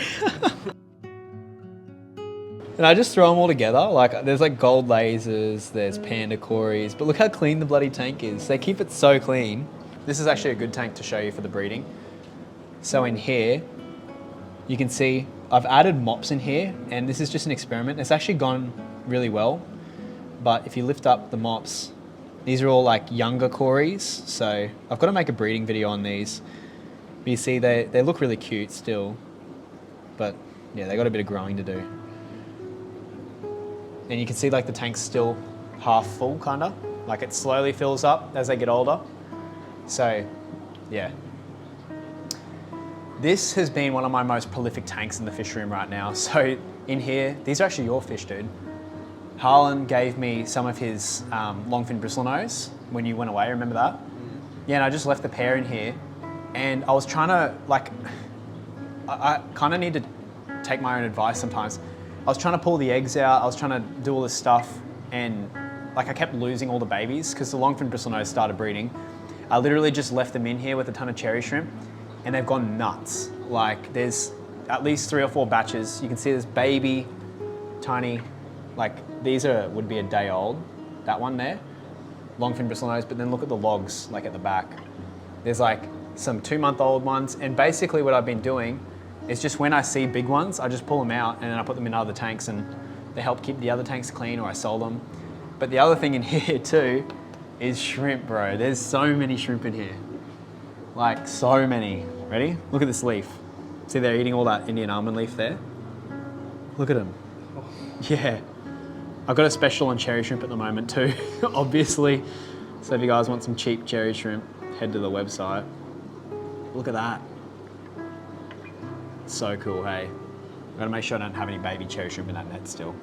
S1: And I just throw them all together. Like there's like gold lasers, there's panda cories, but look how clean the bloody tank is. They keep it so clean. This is actually a good tank to show you for the breeding. So in here, you can see I've added mops in here and this is just an experiment. It's actually gone really well. But if you lift up the mops, these are all like younger cories. So I've got to make a breeding video on these. But you see, they look really cute still. But yeah, they got a bit of growing to do. And you can see like the tank's still half full, kinda. Like it slowly fills up as they get older. So, yeah. This has been one of my most prolific tanks in the fish room right now. So in here, these are actually your fish, dude. Harlan gave me some of his longfin bristlenose when you went away, remember that? Yeah, and I just left the pair in here. And I was trying to, like, I kind of need to take my own advice sometimes. I was trying to pull the eggs out, I was trying to do all this stuff, and like I kept losing all the babies because the longfin bristlenose started breeding. I literally just left them in here with a ton of cherry shrimp, and they've gone nuts. Like there's at least 3 or 4 batches. You can see this baby, tiny, like these would be a day old, that one there, longfin bristlenose, but then look at the logs like at the back. There's like some 2-month-old ones, and basically what I've been doing is just when I see big ones, I just pull them out and then I put them in other tanks, and they help keep the other tanks clean, or I sell them. But the other thing in here too is shrimp, bro. There's so many shrimp in here. Like so many. Ready? Look at this leaf. See, they're eating all that Indian almond leaf there. Look at them. Yeah. I've got a special on cherry shrimp at the moment too, obviously. So if you guys want some cheap cherry shrimp, head to the website. Look at that. So cool, hey. I've got to make sure I don't have any baby cherry shrimp in that net still.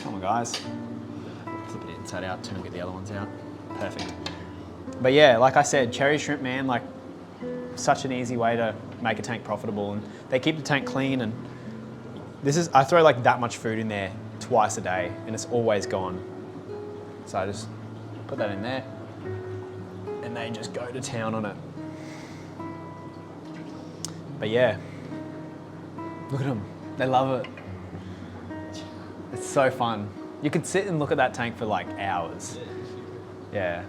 S1: Come on, guys. Flip it inside out too and get the other ones out. Perfect. But yeah, like I said, cherry shrimp, man, like such an easy way to make a tank profitable, and they keep the tank clean. And I throw like that much food in there twice a day and it's always gone. So I just put that in there and they just go to town on it. But yeah, look at them. They love it. It's so fun. You could sit and look at that tank for like hours. Yeah,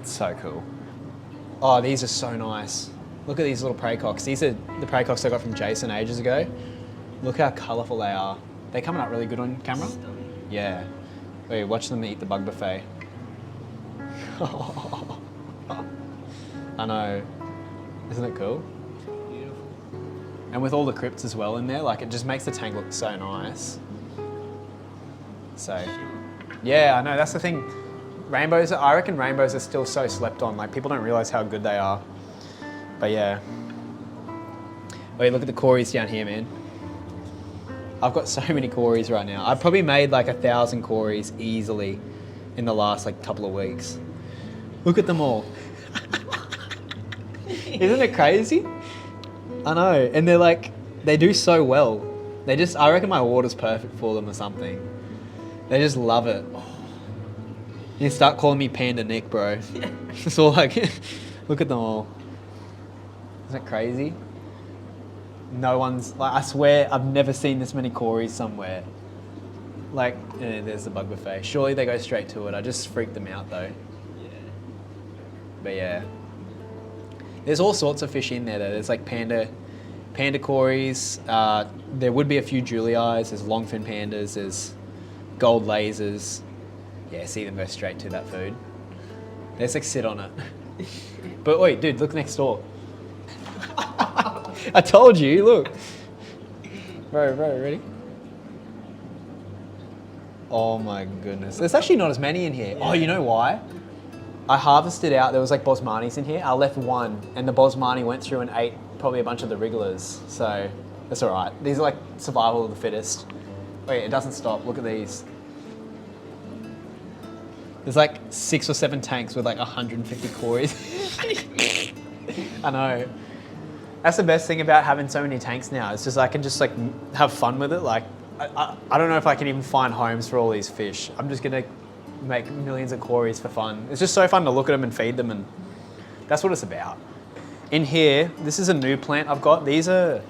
S1: it's so cool. Oh, these are so nice. Look at these little prey cocks. These are the prey cocks I got from Jason ages ago. Look how colourful they are. They're coming up really good on camera. Yeah. Wait, watch them eat the bug buffet. I know. Isn't it cool?
S2: Beautiful.
S1: And with all the crypts as well in there, like it just makes the tank look so nice. So, yeah, I know, that's the thing. Rainbows, I reckon rainbows are still so slept on. Like people don't realise how good they are. But yeah. Wait, look at the corys down here, man. I've got so many corys right now. I've probably made like 1,000 corys easily in the last like couple of weeks. Look at them all. Isn't it crazy? I know, and they're like, they do so well. They just, I reckon my water's perfect for them or something. They just love it. You start calling me Panda Nick, bro. It's all like, look at them all. Isn't it crazy? No one's, like, I swear I've never seen this many corys somewhere. Like, there's the bug buffet. Surely they go straight to it. I just freaked them out though.
S2: Yeah.
S1: But yeah. There's all sorts of fish in there though. There's like panda corys. There would be a few Julieyes. There's longfin pandas. There's gold lasers. Yeah, see them go straight to that food. They just like sit on it. But wait, dude, look next door. I told you, look. Bro, ready? Oh my goodness. There's actually not as many in here. Oh, you know why? I harvested out, there was like Bosmanis in here. I left one and the Bosmani went through and ate probably a bunch of the wrigglers. So that's all right. These are like survival of the fittest. Wait, it doesn't stop. Look at these. There's like 6 or 7 tanks with like 150 corys. I know. That's the best thing about having so many tanks now. It's just I can just like have fun with it. Like I don't know if I can even find homes for all these fish. I'm just gonna make millions of corys for fun. It's just so fun to look at them and feed them, and that's what it's about. In here, this is a new plant I've got. These are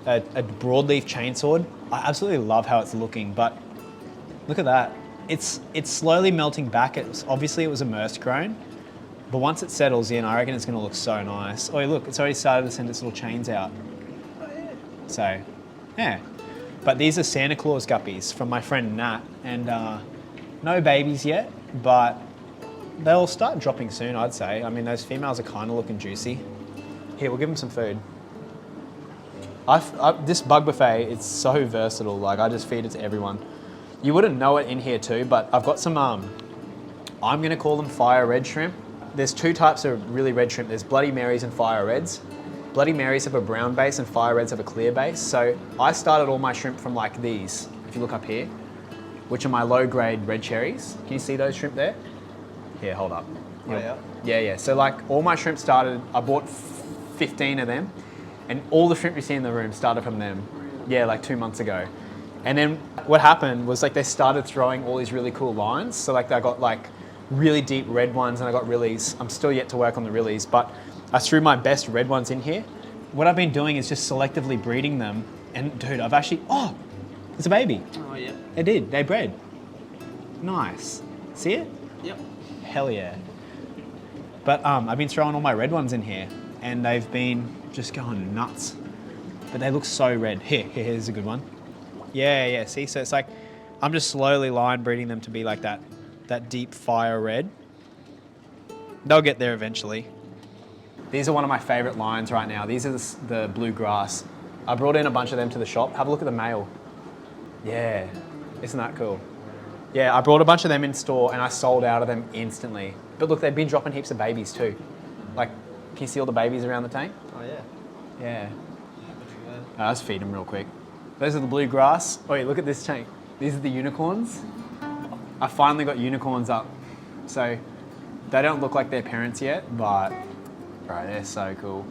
S1: a broadleaf chainsword. I absolutely love how it's looking, but look at that. It's slowly melting back. Obviously it was immersed grown, but once it settles in, I reckon it's gonna look so nice. Oh look, it's already started to send its little chains out. So, yeah. But these are Santa Claus guppies from my friend Nat, and no babies yet, but they'll start dropping soon, I'd say. I mean, those females are kind of looking juicy. Here, we'll give them some food. This bug buffet, it's so versatile. Like, I just feed it to everyone. You wouldn't know it in here too, but I've got some, I'm gonna call them fire red shrimp. There's two types of really red shrimp. There's Bloody Marys and fire reds. Bloody Marys have a brown base and fire reds have a clear base. So I started all my shrimp from like these, if you look up here, which are my low grade red cherries. Can you see those shrimp there? Here, hold up.
S2: Oh, yeah?
S1: Yeah. So like all my shrimp started, I bought 15 of them and all the shrimp you see in the room started from them. Yeah, like 2 months ago. And then what happened was like they started throwing all these really cool lines. So like I got like really deep red ones and I got rillies. I'm still yet to work on the rillies, but I threw my best red ones in here. What I've been doing is just selectively breeding them. And dude, I've actually, oh, it's a baby.
S2: Oh, yeah.
S1: It did, they bred. Nice. See it?
S2: Yep.
S1: Hell yeah. But I've been throwing all my red ones in here and they've been just going nuts. But they look so red. Here's a good one. Yeah, see, so it's like, I'm just slowly line breeding them to be like that deep fire red. They'll get there eventually. These are one of my favorite lines right now. These are the blue grass. I brought in a bunch of them to the shop. Have a look at the male. Yeah, isn't that cool? Yeah, I brought a bunch of them in store and I sold out of them instantly. But look, they've been dropping heaps of babies too. Like, can you see all the babies around the tank?
S2: Oh, yeah.
S1: Yeah. Let's feed them real quick. Those are the blue grass. Oh, yeah, look at this tank. These are the unicorns. I finally got unicorns up. So they don't look like their parents yet, but bro, they're so cool.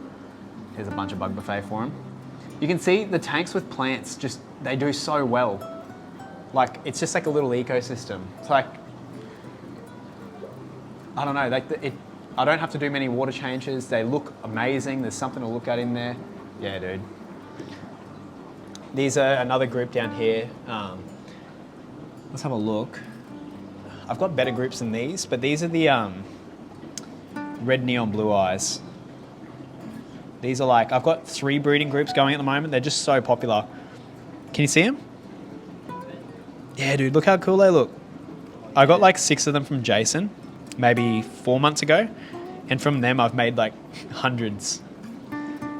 S1: Here's a bunch of bug buffet for them. You can see the tanks with plants, just, they do so well. Like, it's just like a little ecosystem. It's like, I don't know, like I don't have to do many water changes. They look amazing. There's something to look at in there. Yeah, dude. These are another group down here. Let's have a look. I've got better groups than these, but these are the red neon blue eyes. These are like, I've got 3 breeding groups going at the moment. They're just so popular. Can you see them? Yeah, dude, look how cool they look. I got like 6 of them from Jason, maybe 4 months ago. And from them, I've made like hundreds.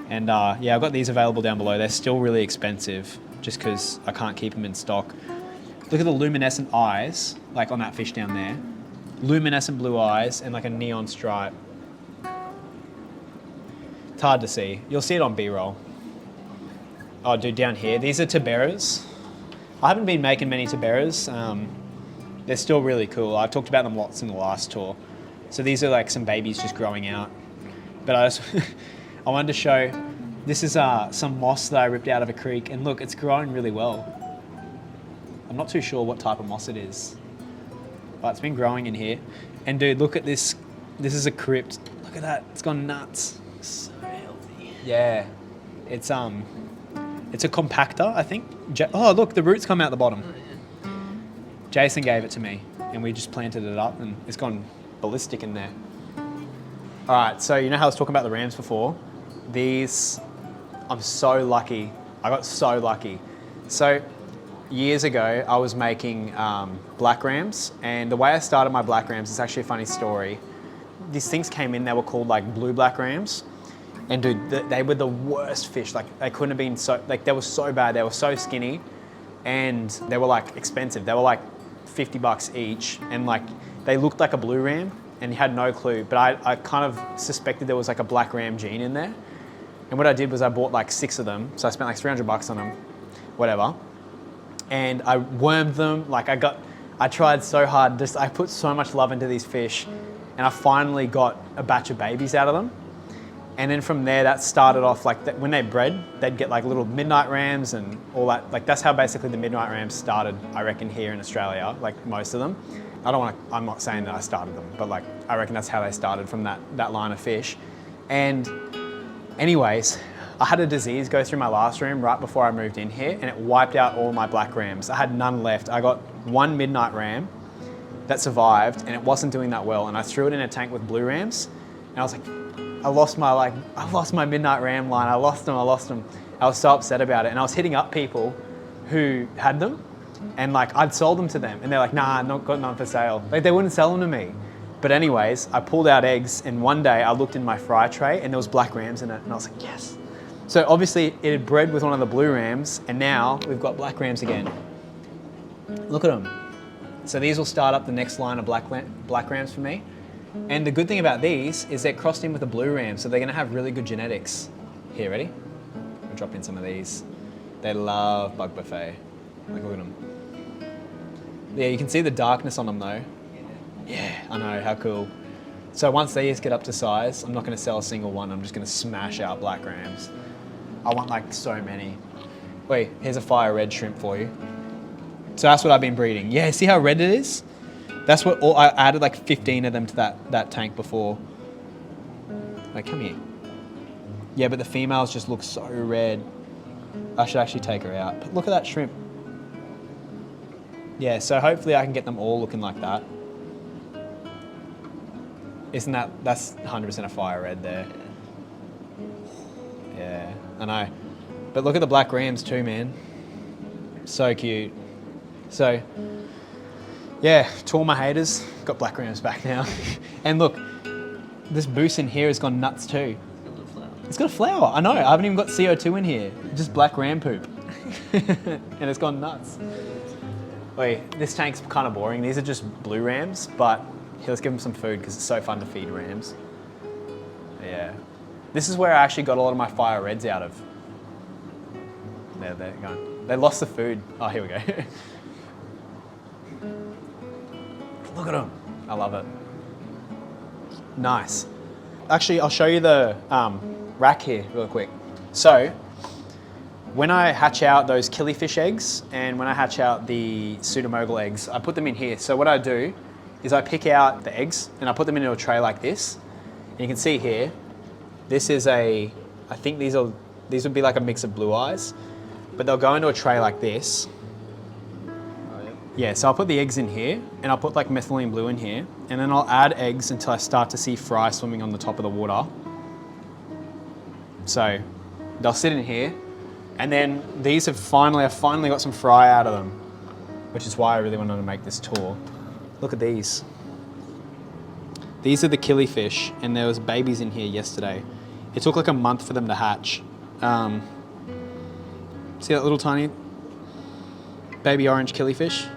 S1: And yeah, I've got these available down below. They're still really expensive just because I can't keep them in stock. Look at the luminescent eyes, like on that fish down there. Luminescent blue eyes and like a neon stripe. It's hard to see. You'll see it on B-roll. Oh, dude, down here, these are tiberas. I haven't been making many tiberas. They're still really cool. I talked about them lots in the last tour. So these are like some babies just growing out. But I wanted to show, this is some moss that I ripped out of a creek, and look, it's growing really well. I'm not too sure what type of moss it is, but it's been growing in here. And dude, look at this. This is a crypt. Look at that, it's gone nuts.
S2: So healthy.
S1: Yeah, it's a compactor, I think. Oh, look, the roots come out the bottom.
S2: Oh, yeah.
S1: Jason gave it to me, and we just planted it up, and it's gone ballistic in there. All right, so you know how I was talking about the rams before? These, I'm so lucky. I got so lucky. So years ago, I was making black rams, and the way I started my black rams is actually a funny story. These things came in, they were called like blue black rams, and dude, they were the worst fish. Like, they couldn't have been so, like, they were so bad. They were so skinny, and they were like expensive. They were like $50 each, and like, they looked like a blue ram, and you had no clue, but I kind of suspected there was like a black ram gene in there. And what I did was I bought like 6 of them, so I spent like $300 on them, whatever. And I wormed them, like I tried so hard, I put so much love into these fish, and I finally got a batch of babies out of them. And then from there, that started off like, when they bred, they'd get like little midnight rams and all that. Like, that's how basically the midnight rams started, I reckon, here in Australia, like most of them. I'm not saying that I started them, but like, I reckon that's how they started, from that line of fish. And anyways, I had a disease go through my last room right before I moved in here, and it wiped out all my black rams. I had none left. I got 1 midnight ram that survived, and it wasn't doing that well. And I threw it in a tank with blue rams, and I was like, I lost my midnight ram line. I lost them. I was so upset about it. And I was hitting up people who had them, and like, I'd sold them to them, and they're like, nah, not got none for sale. Like, they wouldn't sell them to me. But anyways, I pulled out eggs, and one day I looked in my fry tray and there was black rams in it, and I was like, yes. So obviously it had bred with one of the blue rams, and now we've got black rams again. Look at them. So these will start up the next line of black rams for me. And the good thing about these is they're crossed in with the blue ram, so they're gonna have really good genetics. Here, ready? I'll drop in some of these. They love bug buffet. Like, look at them. Yeah, you can see the darkness on them though. Yeah, I know, how cool. So once these get up to size, I'm not gonna sell a single one, I'm just gonna smash out black rams. I want like so many. Wait, here's a fire red shrimp for you. So that's what I've been breeding. Yeah, see how red it is? That's what, I added like 15 of them to that tank before. Like, come here. Yeah, but the females just look so red. I should actually take her out. But look at that shrimp. Yeah, so hopefully I can get them all looking like that. Isn't that's 100% a fire red there. Yeah, I know. But look at the black rams too, man. So cute. So, yeah, to all my haters, got black rams back now. And look, this boost in here has gone nuts too. It's got a flower. I know, I haven't even got CO2 in here. Just black ram poop. And it's gone nuts. Wait, this tank's kind of boring. These are just blue rams, but here, let's give them some food because it's so fun to feed rams. Yeah. This is where I actually got a lot of my fire reds out of. There, they're going. They lost the food. Oh, here we go. Look at them. I love it. Nice. Actually, I'll show you the rack here real quick. So, when I hatch out those killifish eggs and when I hatch out the pseudomogul eggs, I put them in here. So what I do is I pick out the eggs and I put them into a tray like this. And you can see here, this is I think these would be like a mix of blue eyes, but they'll go into a tray like this. Yeah, so I'll put the eggs in here and I'll put like methylene blue in here, and then I'll add eggs until I start to see fry swimming on the top of the water. So they'll sit in here, and then these I've finally got some fry out of them, which is why I really wanted to make this tour. Look at these. These are the killifish, and there was babies in here yesterday. It took like a month for them to hatch. See that little tiny baby orange killifish?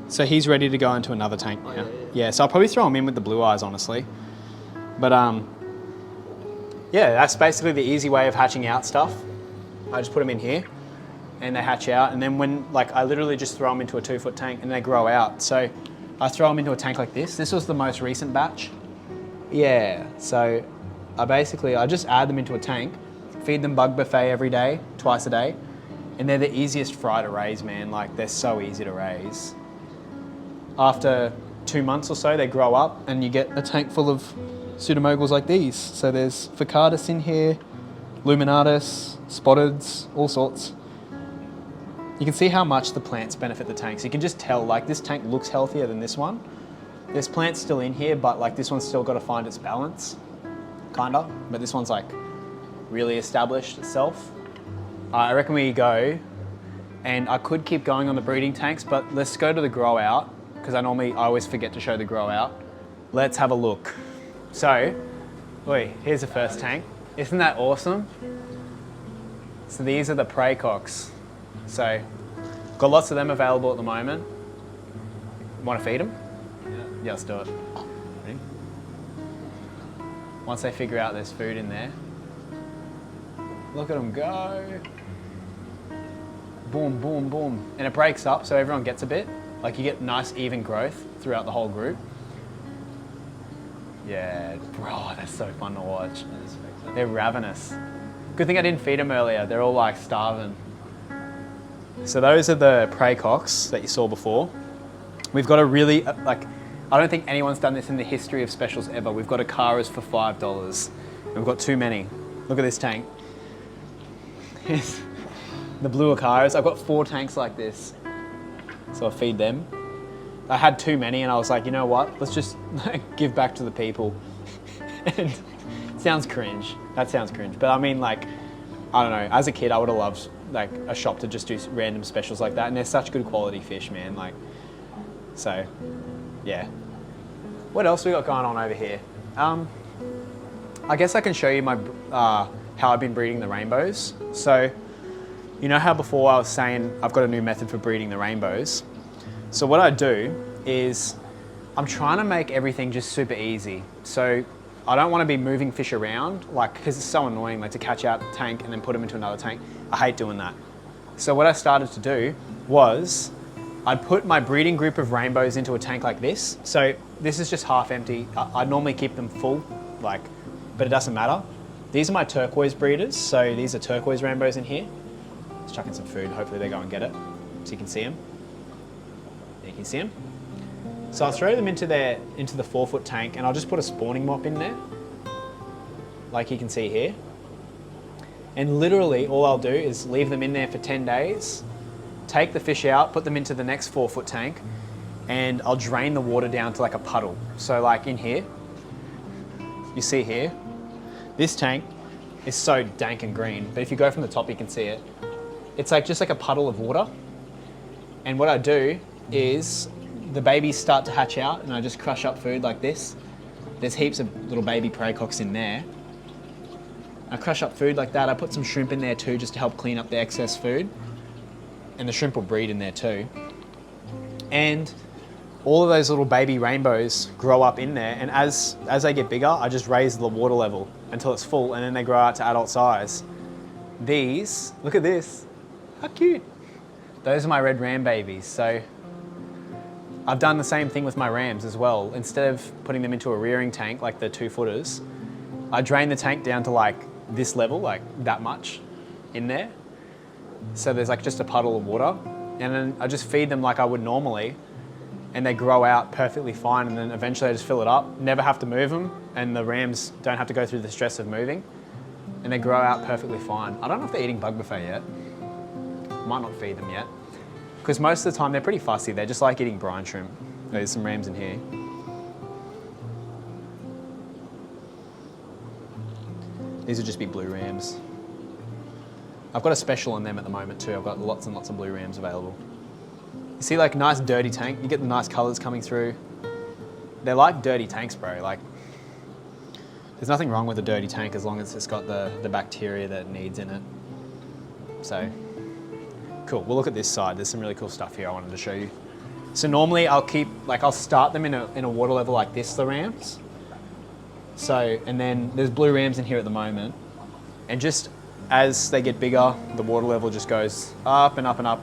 S1: So he's ready to go into another tank now. Yeah, so I'll probably throw him in with the blue eyes, honestly. But yeah, that's basically the easy way of hatching out stuff. I just put them in here and they hatch out, and then when, like, I literally just throw them into a 2-foot tank and they grow out. So I throw them into a tank like this. This was the most recent batch. Yeah, so I just add them into a tank, feed them bug buffet every day, twice a day, and they're the easiest fry to raise, man. Like, they're so easy to raise. After 2 months or so, they grow up and you get a tank full of pseudomoguls like these. So there's ficcatus in here, luminatus, spotteds, all sorts. You can see how much the plants benefit the tank. So you can just tell, like, this tank looks healthier than this one. There's plants still in here, but like this one's still got to find its balance, kinda. But this one's like really established itself. I reckon we go, and I could keep going on the breeding tanks, but let's go to the grow out, because I always forget to show the grow out. Let's have a look. So, here's the first tank. Isn't that awesome? So these are the plecos. So, got lots of them available at the moment. Want to feed them? Yeah, let's do it. Ready? Once they figure out there's food in there, look at them go. Boom, boom, boom. And it breaks up so everyone gets a bit. Like, you get nice even growth throughout the whole group. Yeah, bro, that's so fun to watch. They're ravenous. Good thing I didn't feed them earlier. They're all like starving. So those are the plecos that you saw before. We've got a really, like, I don't think anyone's done this in the history of specials ever. We've got Acaras for $5. And we've got too many. Look at this tank. Here's the blue Acaras. I've got 4 tanks like this. So I feed them. I had too many and I was like, you know what? Let's just give back to the people. And it sounds cringe. That sounds cringe. But I mean, like, I don't know. As a kid, I would have loved like a shop to just do random specials like that. And they're such good quality fish, man. Like, so, yeah. What else we got going on over here? I guess I can show you my how I've been breeding the rainbows. So, you know how before I was saying I've got a new method for breeding the rainbows. So what I do is I'm trying to make everything just super easy. So I don't want to be moving fish around, like, because it's so annoying, like to catch out a tank and then put them into another tank. I hate doing that. So what I started to do was I'd put my breeding group of rainbows into a tank like this. So this is just half empty. I normally keep them full, like, but it doesn't matter. These are my turquoise breeders. So these are turquoise rainbows in here. Let's chuck in some food. Hopefully they go and get it so you can see them. You can see them. So I'll throw them into the 4-foot tank and I'll just put a spawning mop in there, like you can see here. And literally all I'll do is leave them in there for 10 days, take the fish out, put them into the next 4-foot tank, and I'll drain the water down to like a puddle. So like in here, you see here, this tank is so dank and green, but if you go from the top you can see it. It's like just like a puddle of water. And what I do is the babies start to hatch out and I just crush up food like this. There's heaps of little baby praycocks in there. I crush up food like that. I put some shrimp in there too just to help clean up the excess food. And the shrimp will breed in there too. And all of those little baby rainbows grow up in there, and as they get bigger, I just raise the water level until it's full, and then they grow out to adult size. These, look at this, how cute. Those are my red ram babies. So I've done the same thing with my rams as well. Instead of putting them into a rearing tank like the 2-footers, I drain the tank down to like this level, like that much in there. So there's like just a puddle of water, and then I just feed them like I would normally, and they grow out perfectly fine, and then eventually I just fill it up, never have to move them, and the rams don't have to go through the stress of moving, and they grow out perfectly fine. I don't know if they're eating bug buffet yet. Might not feed them yet, because most of the time they're pretty fussy. They just like eating brine shrimp. There's some rams in here. These would just be blue rams. I've got a special on them at the moment too. I've got lots and lots of blue rams available. You see, like, nice dirty tank, you get the nice colors coming through. They're like dirty tanks, bro. Like, there's nothing wrong with a dirty tank as long as it's got the bacteria that it needs in it. So, cool. We'll look at this side. There's some really cool stuff here I wanted to show you. So normally I'll start them in a water level like this, the rams. So, and then there's blue rams in here at the moment. And just as they get bigger, the water level just goes up and up and up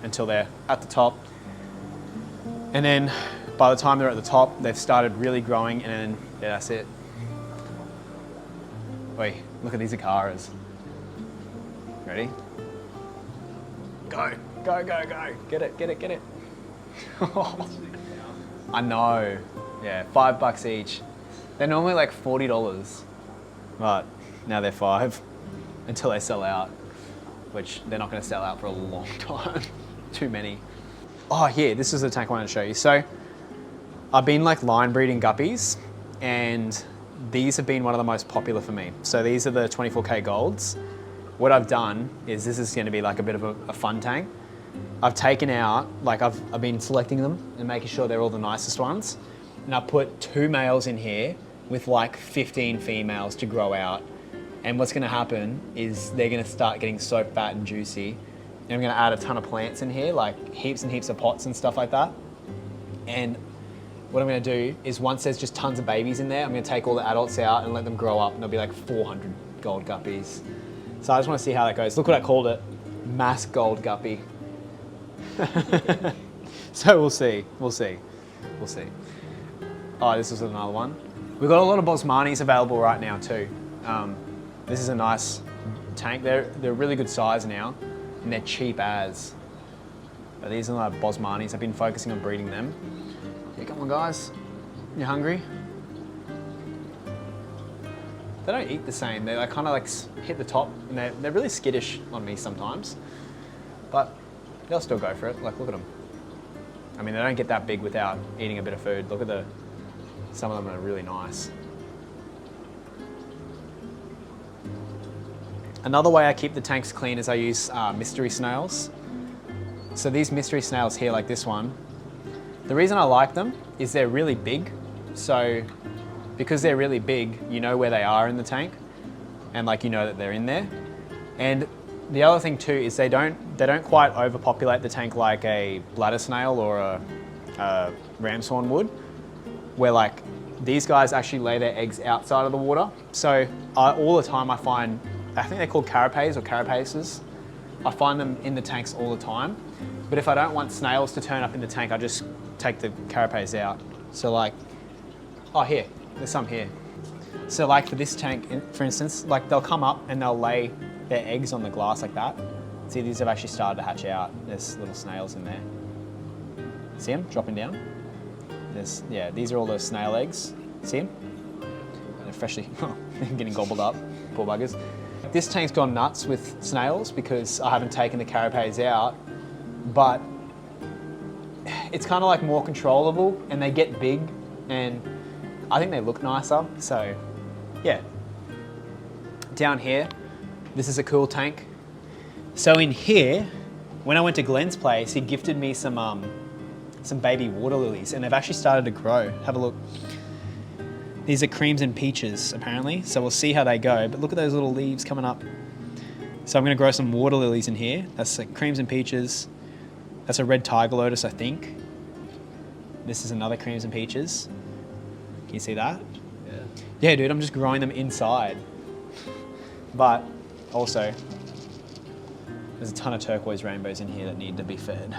S1: until they're at the top. And then by the time they're at the top, they've started really growing, and then yeah, that's it. Wait, look at these Acaras. Ready? Go, go, go, go. Get it, get it, get it. I know. Yeah, $5 each. They're normally like $40, but now they're $5 until they sell out, which they're not going to sell out for a long time. Too many. Oh yeah, this is the tank I wanted to show you. So I've been like line breeding guppies, and these have been one of the most popular for me. So these are the 24K golds. What I've done is, this is going to be like a bit of a fun tank. I've taken out, like I've been selecting them and making sure they're all the nicest ones. And I put 2 males in here with like 15 females to grow out. And what's going to happen is they're going to start getting so fat and juicy. And I'm going to add a ton of plants in here, like heaps and heaps of pots and stuff like that. And what I'm going to do is, once there's just tons of babies in there, I'm going to take all the adults out and let them grow up, and there'll be like 400 gold guppies. So I just want to see how that goes. Look what I called it, mass gold guppy. So we'll see, we'll see, we'll see. Oh, this is another one. We've got a lot of Bosmanis available right now too. This is a nice tank. They're really good size now, and they're cheap as. But these are my Bosmanis. I've been focusing on breeding them. Yeah, come on guys, you hungry? They don't eat the same. They like, kind of like hit the top, and they're really skittish on me sometimes. But they'll still go for it. Like, look at them. I mean, they don't get that big without eating a bit of food. Look at some of them are really nice. Another way I keep the tanks clean is I use mystery snails. So these mystery snails here, like this one, the reason I like them is they're really big, So because they're really big, you know where they are in the tank, and like you know that they're in there. And the other thing too is they don't quite overpopulate the tank like a bladder snail or a ramshorn would, where like these guys actually lay their eggs outside of the water. So all the time I find, I think they're called carapaces or carapaces. I find them in the tanks all the time. But if I don't want snails to turn up in the tank, I just take the carapace out. So like, oh here, there's some here. So like for this tank, for instance, like they'll come up and they'll lay their eggs on the glass like that. See, these have actually started to hatch out. There's little snails in there. See them dropping down? Yeah, these are all those snail eggs. See them? They're freshly getting gobbled up, poor buggers. This tank's gone nuts with snails because I haven't taken the carapace out, but it's kind of like more controllable and they get big and I think they look nicer, so yeah. Down here, this is a cool tank. So in here, when I went to Glenn's place, he gifted me some baby water lilies and they've actually started to grow. Have a look. These are creams and peaches apparently, so we'll see how they go, but look at those little leaves coming up. So I'm gonna grow some water lilies in here. That's like creams and peaches. That's a red tiger lotus, I think. This is another creams and peaches. Can you see that?
S2: Yeah.
S1: Yeah, dude, I'm just growing them inside. But also, there's a ton of turquoise rainbows in here that need to be fed.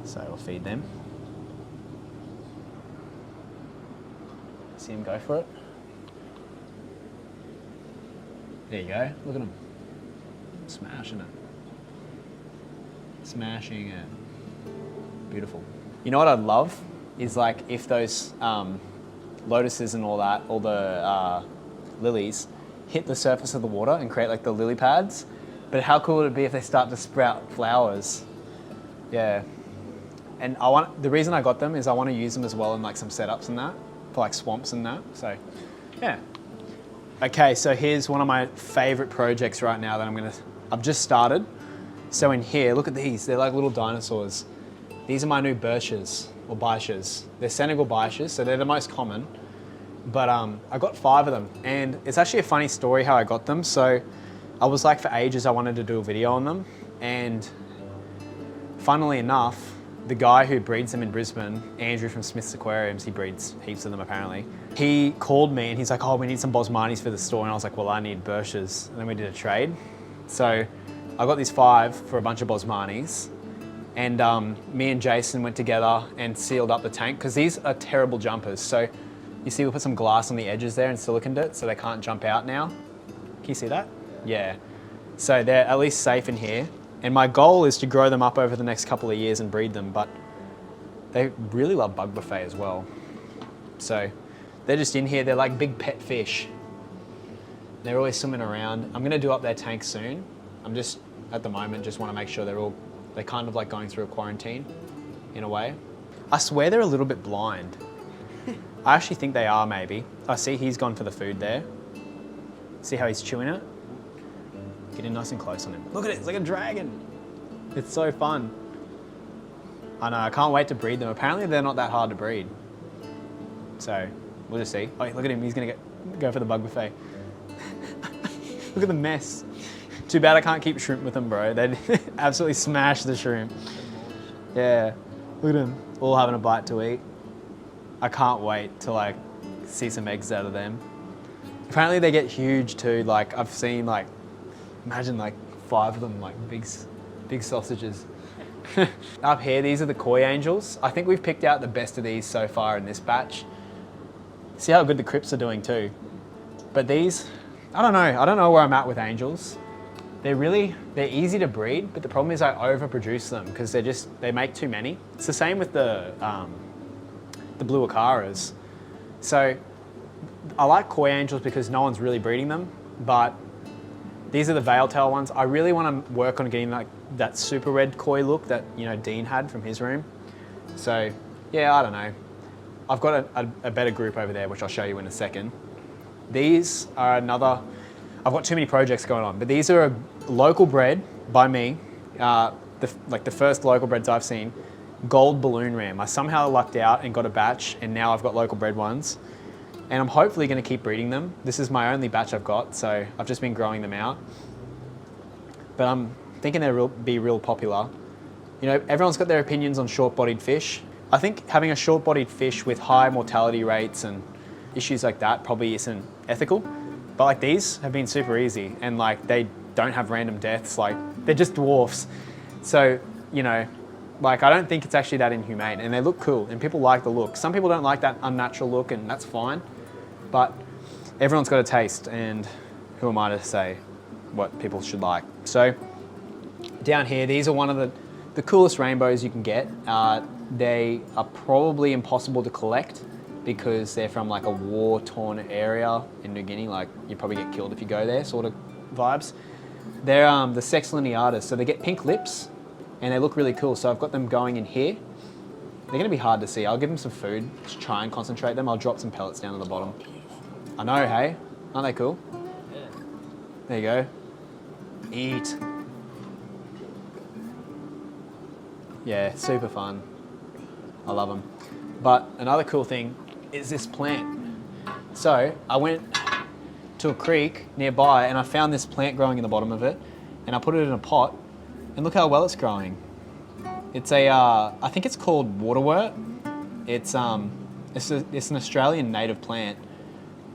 S1: So we'll feed them. See him go for it. There you go, look at him. Smashing it. Smashing it. Beautiful. You know what I'd love is like if those lotuses and all that, all the lilies, hit the surface of the water and create like the lily pads. But how cool would it be if they start to sprout flowers? Yeah. And the reason I got them is I want to use them as well in like some setups and that, for like swamps and that, so yeah. Okay, so here's one of my favorite projects right now that I've just started. So in here, look at these, they're like little dinosaurs. These are my new birches, or biches. They're Senegal biches, so they're the most common. But I got 5 of them, and it's actually a funny story how I got them. So I was like, for ages, I wanted to do a video on them, and funnily enough, the guy who breeds them in Brisbane, Andrew from Smith's Aquariums, he breeds heaps of them apparently. He called me and he's like, oh, we need some Bosmanis for the store. And I was like, well, I need birches. And then we did a trade. So I got these 5 for a bunch of Bosmanis. And me and Jason went together and sealed up the tank because these are terrible jumpers. So you see we put some glass on the edges there and siliconed it so they can't jump out now. Can you see that? Yeah. So they're at least safe in here. And my goal is to grow them up over the next couple of years and breed them, but they really love bug buffet as well. So they're just in here, they're like big pet fish. They're always swimming around. I'm gonna do up their tank soon. I'm just, at the moment, just wanna make sure they're kind of like going through a quarantine in a way. I swear they're a little bit blind. I actually think they are maybe. I see he's gone for the food there. See how he's chewing it? Getting nice and close on him. Look at it, it's like a dragon. It's so fun. I know, I can't wait to breed them. Apparently they're not that hard to breed. So, we'll just see. Oh, look at him, he's gonna go for the bug buffet. Look at the mess. Too bad I can't keep shrimp with them, bro. They'd absolutely smash the shrimp. Yeah, look at them, all having a bite to eat. I can't wait to like see some eggs out of them. Apparently they get huge too. Like I've seen like, imagine like 5 of them, like big sausages. Up here, these are the koi angels. I think we've picked out the best of these so far in this batch. See how good the crypts are doing too. But these, I don't know where I'm at with angels. They're easy to breed, but the problem is I overproduce them because they make too many. It's the same with the blue acaras. So I like koi angels because no one's really breeding them, but these are the veil tail ones. I really want to work on getting like that super red koi look that Dean had from his room. So yeah, I don't know. I've got a better group over there, which I'll show you in a second. These are I've got too many projects going on, but these are local bred by me. The first local breds I've seen. gold balloon ram. I somehow lucked out and got a batch, and now I've got local bred ones. And I'm hopefully going to keep breeding them. This is my only batch I've got, so I've just been growing them out. But I'm thinking they'll be real popular. You know, everyone's got their opinions on short-bodied fish. I think having a short-bodied fish with high mortality rates and issues like that probably isn't ethical. But like these have been super easy, and like they don't have random deaths. Like they're just dwarfs. So, you know, like I don't think it's actually that inhumane, and they look cool and people like the look. Some people don't like that unnatural look, and that's fine. But everyone's got a taste, and who am I to say what people should like? So down here, these are one of the coolest rainbows you can get. They are probably impossible to collect because they're from like a war-torn area in New Guinea. Like you probably get killed if you go there, sort of vibes. They're the sex lineatas, so they get pink lips and they look really cool. So I've got them going in here. They're gonna be hard to see. I'll give them some food to try and concentrate them. I'll drop some pellets down to the bottom. I know, hey? Aren't they cool?
S2: Yeah.
S1: There you go. Eat. Yeah, super fun. I love them. But another cool thing is this plant. So I went to a creek nearby and I found this plant growing in the bottom of it, and I put it in a pot, and look how well it's growing. It's a, I think it's called waterwort. It's an Australian native plant,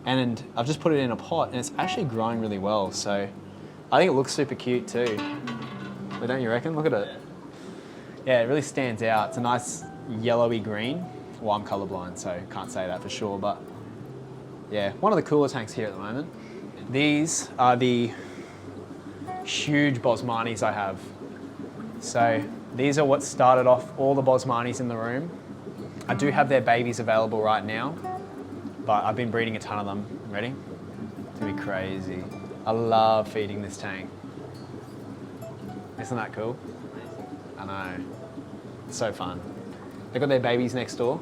S1: and I've just put it in a pot and it's actually growing really well. So I think it looks super cute too. But don't you reckon? Look at it. Yeah, it really stands out. It's a nice yellowy green. Well, I'm colourblind, so can't say that for sure, but yeah, one of the cooler tanks here at the moment. These are the huge Bosmanis I have. So these are what started off all the Bosmanis in the room. I do have their babies available right now, but I've been breeding a ton of them. Ready? It's gonna be crazy. I love feeding this tank. Isn't that cool? I know. It's so fun. They've got their babies next door.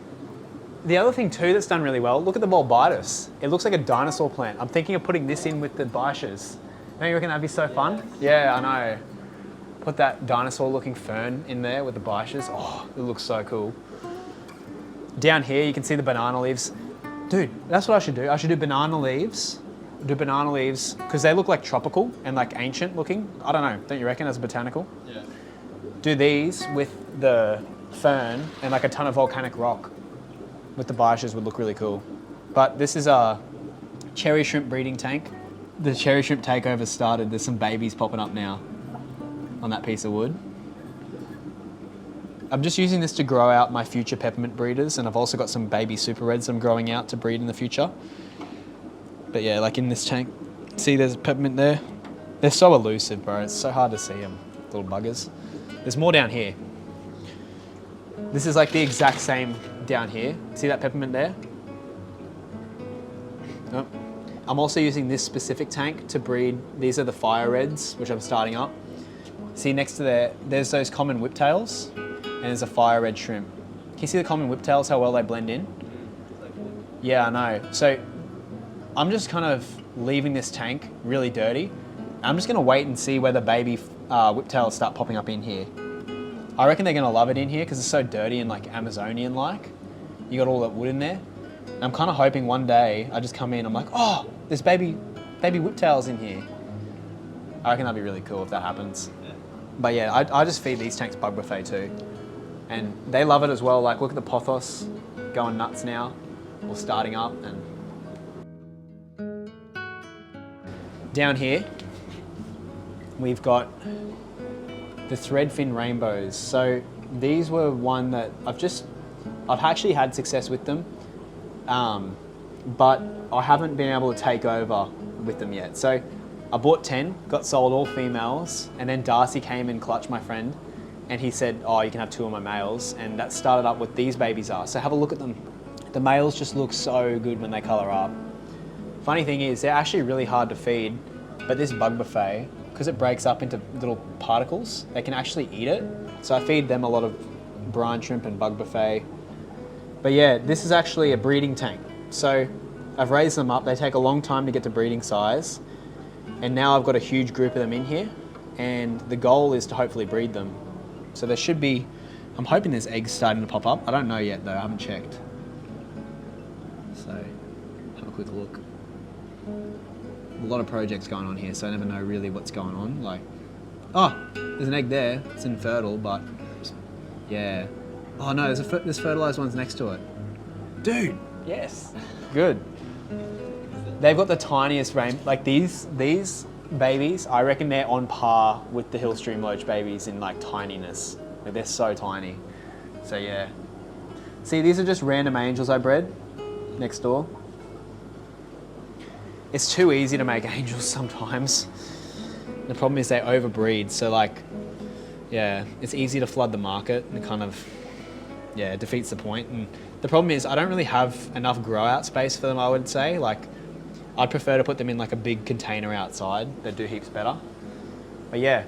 S1: The other thing too that's done really well, look at the Bulbitis. It looks like a dinosaur plant. I'm thinking of putting this in with the Bichers. Don't you reckon that'd be so fun? Yeah, I know. Put that dinosaur looking fern in there with the Bichers. Oh, it looks so cool. Down here you can see the banana leaves. Dude, that's what I should do. I should do banana leaves. Do banana leaves, because they look like tropical and like ancient looking. I don't know, don't you reckon, as a botanical?
S2: Yeah.
S1: Do these with the fern and like a ton of volcanic rock with the Bichers would look really cool. But this is a cherry shrimp breeding tank. The cherry shrimp takeover started. There's some babies popping up now on that piece of wood. I'm just using this to grow out my future peppermint breeders, and I've also got some baby super reds I'm growing out to breed in the future. But yeah, like in this tank, see there's a peppermint there? They're so elusive, bro. It's so hard to see them, little buggers. There's more down here. This is like the exact same down here. See that peppermint there? Oh. I'm also using this specific tank to breed. These are the fire reds, which I'm starting up. See next to there's those common whiptails, and there's a fire red shrimp. Can you see the common whiptails, how well they blend in? Yeah, I know. So I'm just kind of leaving this tank really dirty. I'm just gonna wait and see whether baby whiptails start popping up in here. I reckon they're gonna love it in here because it's so dirty and like Amazonian-like. You got all that wood in there. And I'm kind of hoping one day I just come in, I'm like, oh, there's baby whiptails in here. I reckon that'd be really cool if that happens. Yeah. But yeah, I just feed these tanks bug buffet too. And they love it as well. Like look at the pothos going nuts now, or starting up. And down here, we've got the threadfin rainbows. So these were one that I've actually had success with them, but I haven't been able to take over with them yet. So I bought 10, got sold all females, and then Darcy came and clutched my friend, and he said, oh, you can have 2 of my males, and that started up what these babies are. So have a look at them. The males just look so good when they colour up. Funny thing is, they're actually really hard to feed, but this bug buffet, because it breaks up into little particles, they can actually eat it. So I feed them a lot of brine shrimp and bug buffet. But yeah, this is actually a breeding tank. So I've raised them up. They take a long time to get to breeding size. And now I've got a huge group of them in here. And the goal is to hopefully breed them. So there should be I'm hoping there's eggs starting to pop up. I don't know yet though, I haven't checked. So, have a quick look. A lot of projects going on here, so I never know really what's going on. Like, oh, there's an egg there. It's infertile, but yeah. Oh no, there's fertilized ones next to it. Dude, yes, good. They've got the tiniest like these babies. I reckon they're on par with the Hillstream loach babies in like tininess. Like, they're so tiny. So yeah. See, these are just random angels I bred next door. It's too easy to make angels sometimes. The problem is they overbreed, so like, yeah, it's easy to flood the market and it kind of, yeah, it defeats the point. And the problem is I don't really have enough grow out space for them, I would say. Like, I'd prefer to put them in like a big container outside. They'd do heaps better. But yeah.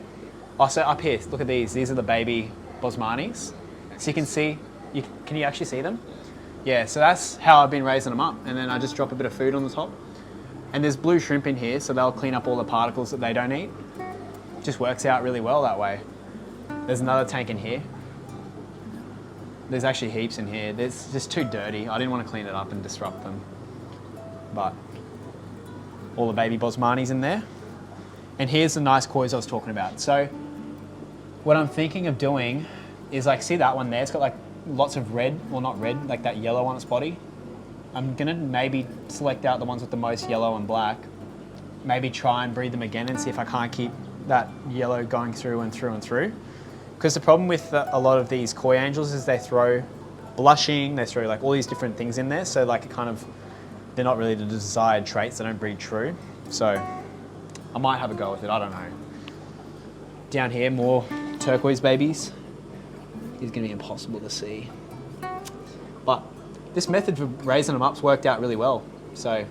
S1: Oh, so up here, look at these. These are the baby Bosmanis. So you can see, can you actually see them? Yeah, so that's how I've been raising them up. And then I just drop a bit of food on the top. And there's blue shrimp in here, so they'll clean up all the particles that they don't eat. Just works out really well that way. There's another tank in here. There's actually heaps in here. It's just too dirty. I didn't want to clean it up and disrupt them. But all the baby Bosmanis in there. And here's the nice cories I was talking about. So what I'm thinking of doing is like, see that one there? It's got like lots of red, well not red, like that yellow on its body. I'm gonna maybe select out the ones with the most yellow and black. Maybe try and breed them again and see if I can't keep that yellow going through and through and through. Because the problem with a lot of these koi angels is they throw blushing, they throw like all these different things in there. So like it kind of, they're not really the desired traits, they don't breed true. So I might have a go with it, I don't know. Down here, more turquoise babies. It's gonna be impossible to see. But this method for raising them up's worked out really well. So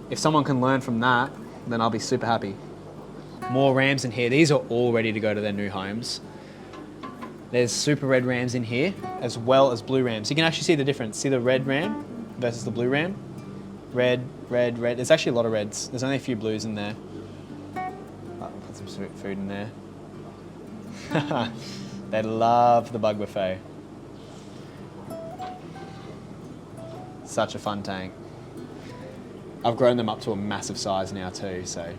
S1: if someone can learn from that, then I'll be super happy. More rams in here. These are all ready to go to their new homes. There's super red rams in here, as well as blue rams. You can actually see the difference. See the red ram versus the blue ram? Red, red, red. There's actually a lot of reds. There's only a few blues in there. I'll put some food in there. They love the bug buffet. Such a fun tank. I've grown them up to a massive size now too, so.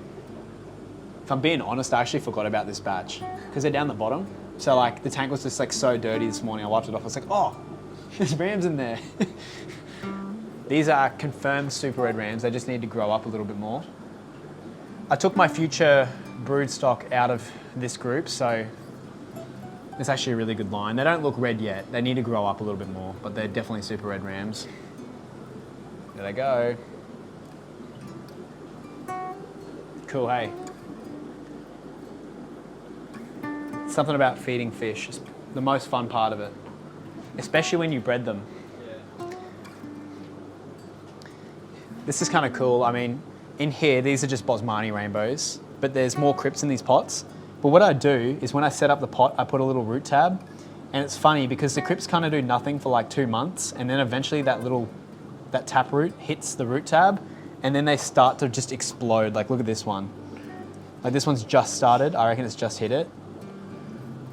S1: If I'm being honest, I actually forgot about this batch because they're down the bottom. So like the tank was just like so dirty this morning, I wiped it off. I was like, oh, there's rams in there. These are confirmed super red rams. They just need to grow up a little bit more. I took my future brood stock out of this group, so it's actually a really good line. They don't look red yet. They need to grow up a little bit more, but they're definitely super red rams. There they go. Cool, hey. Something about feeding fish is the most fun part of it, especially when you bred them. Yeah. This is kind of cool. I mean, in here, these are just Bosmani rainbows, but there's more crypts in these pots. But what I do is when I set up the pot, I put a little root tab, and it's funny because the crypts kind of do nothing for like 2 months, and then eventually that tap root hits the root tab, and then they start to just explode. Like look at this one. Like this one's just started. I reckon it's just hit it.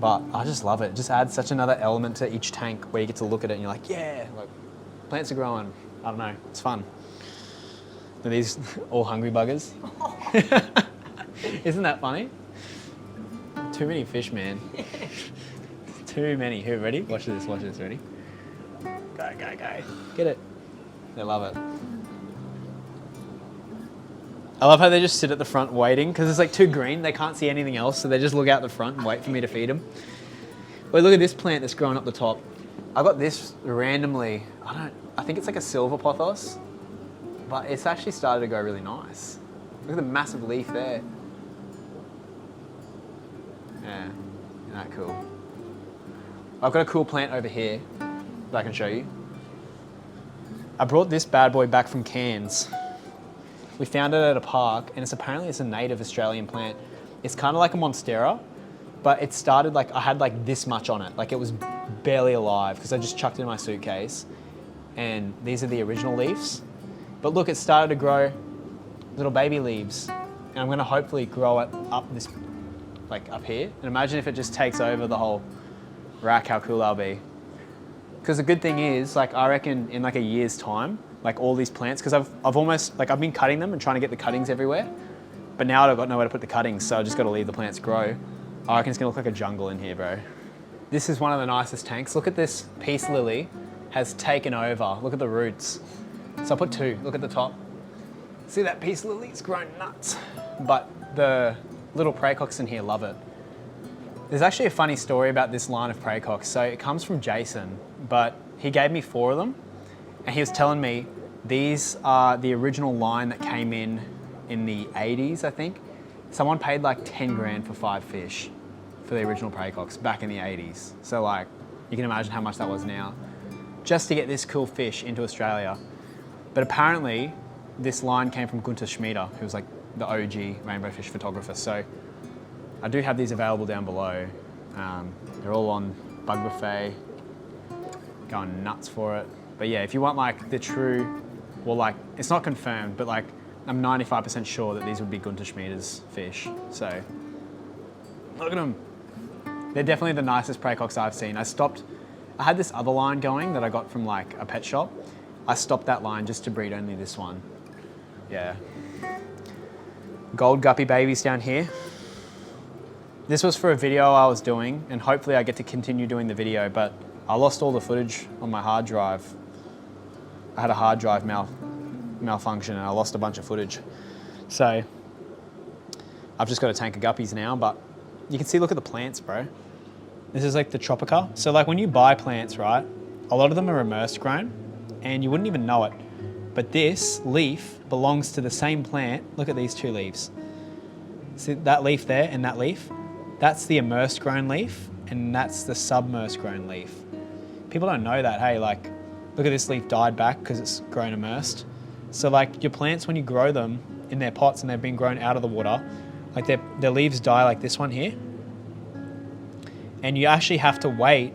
S1: But I just love it. It just adds such another element to each tank where you get to look at it and you're like, yeah, like plants are growing. I don't know, it's fun. Are these all hungry buggers? Isn't that funny? Too many fish, man. Too many. Who, ready? Watch this, ready? Go, go, go. Get it. They love it. I love how they just sit at the front waiting because it's like too green. They can't see anything else, so they just look out the front and wait for me to feed them. But look at this plant that's growing up the top. I got this randomly. I think it's like a silver pothos, but it's actually started to go really nice. Look at the massive leaf there. Yeah, isn't that cool? I've got a cool plant over here that I can show you. I brought this bad boy back from Cairns. We found it at a park, and apparently it's a native Australian plant. It's kind of like a monstera, but it started like, I had like this much on it. Like it was barely alive because I just chucked it in my suitcase. And these are the original leaves. But look, it started to grow little baby leaves. And I'm gonna hopefully grow it up this, like up here. And imagine if it just takes over the whole Rack, how cool they'll be. Because the good thing is, like, I reckon in like a year's time, like all these plants, because I've almost, like I've been cutting them and trying to get the cuttings everywhere, but now I've got nowhere to put the cuttings, so I just got to leave the plants grow. I reckon it's gonna look like a jungle in here, bro. This is one of the nicest tanks. Look at this peace lily has taken over. Look at the roots. So I put two, look at the top. See that peace lily? It's grown nuts. But the little praecox in here love it. There's actually a funny story about this line of praecox. So it comes from Jason, but he gave me 4 of them, and he was telling me these are the original line that came in the 80s, I think. Someone paid like 10 grand for 5 fish for the original praecox back in the 80s. So like, you can imagine how much that was now, just to get this cool fish into Australia. But apparently, this line came from Gunther Schmieder, who was like the OG Rainbowfish photographer. So I do have these available down below. They're all on Bug Buffet, going nuts for it. But yeah, if you want like the true, well, like it's not confirmed, but like I'm 95% sure that these would be Gunther Schmieder's fish. So look at them. They're definitely the nicest praecox I've seen. I had this other line going that I got from like a pet shop. I stopped that line just to breed only this one. Yeah. Gold guppy babies down here. This was for a video I was doing, and hopefully I get to continue doing the video, but I lost all the footage on my hard drive. I had a hard drive malfunction and I lost a bunch of footage. So I've just got a tank of guppies now, but you can see, look at the plants, bro. This is like the Tropica. So like when you buy plants, right, a lot of them are immersed grown and you wouldn't even know it. But this leaf belongs to the same plant. Look at these 2 leaves. See that leaf there and that leaf? That's the immersed grown leaf and that's the submersed grown leaf. People don't know that, hey, like, look at this leaf died back because it's grown immersed. So like your plants, when you grow them in their pots and they've been grown out of the water, like their leaves die like this one here. And you actually have to wait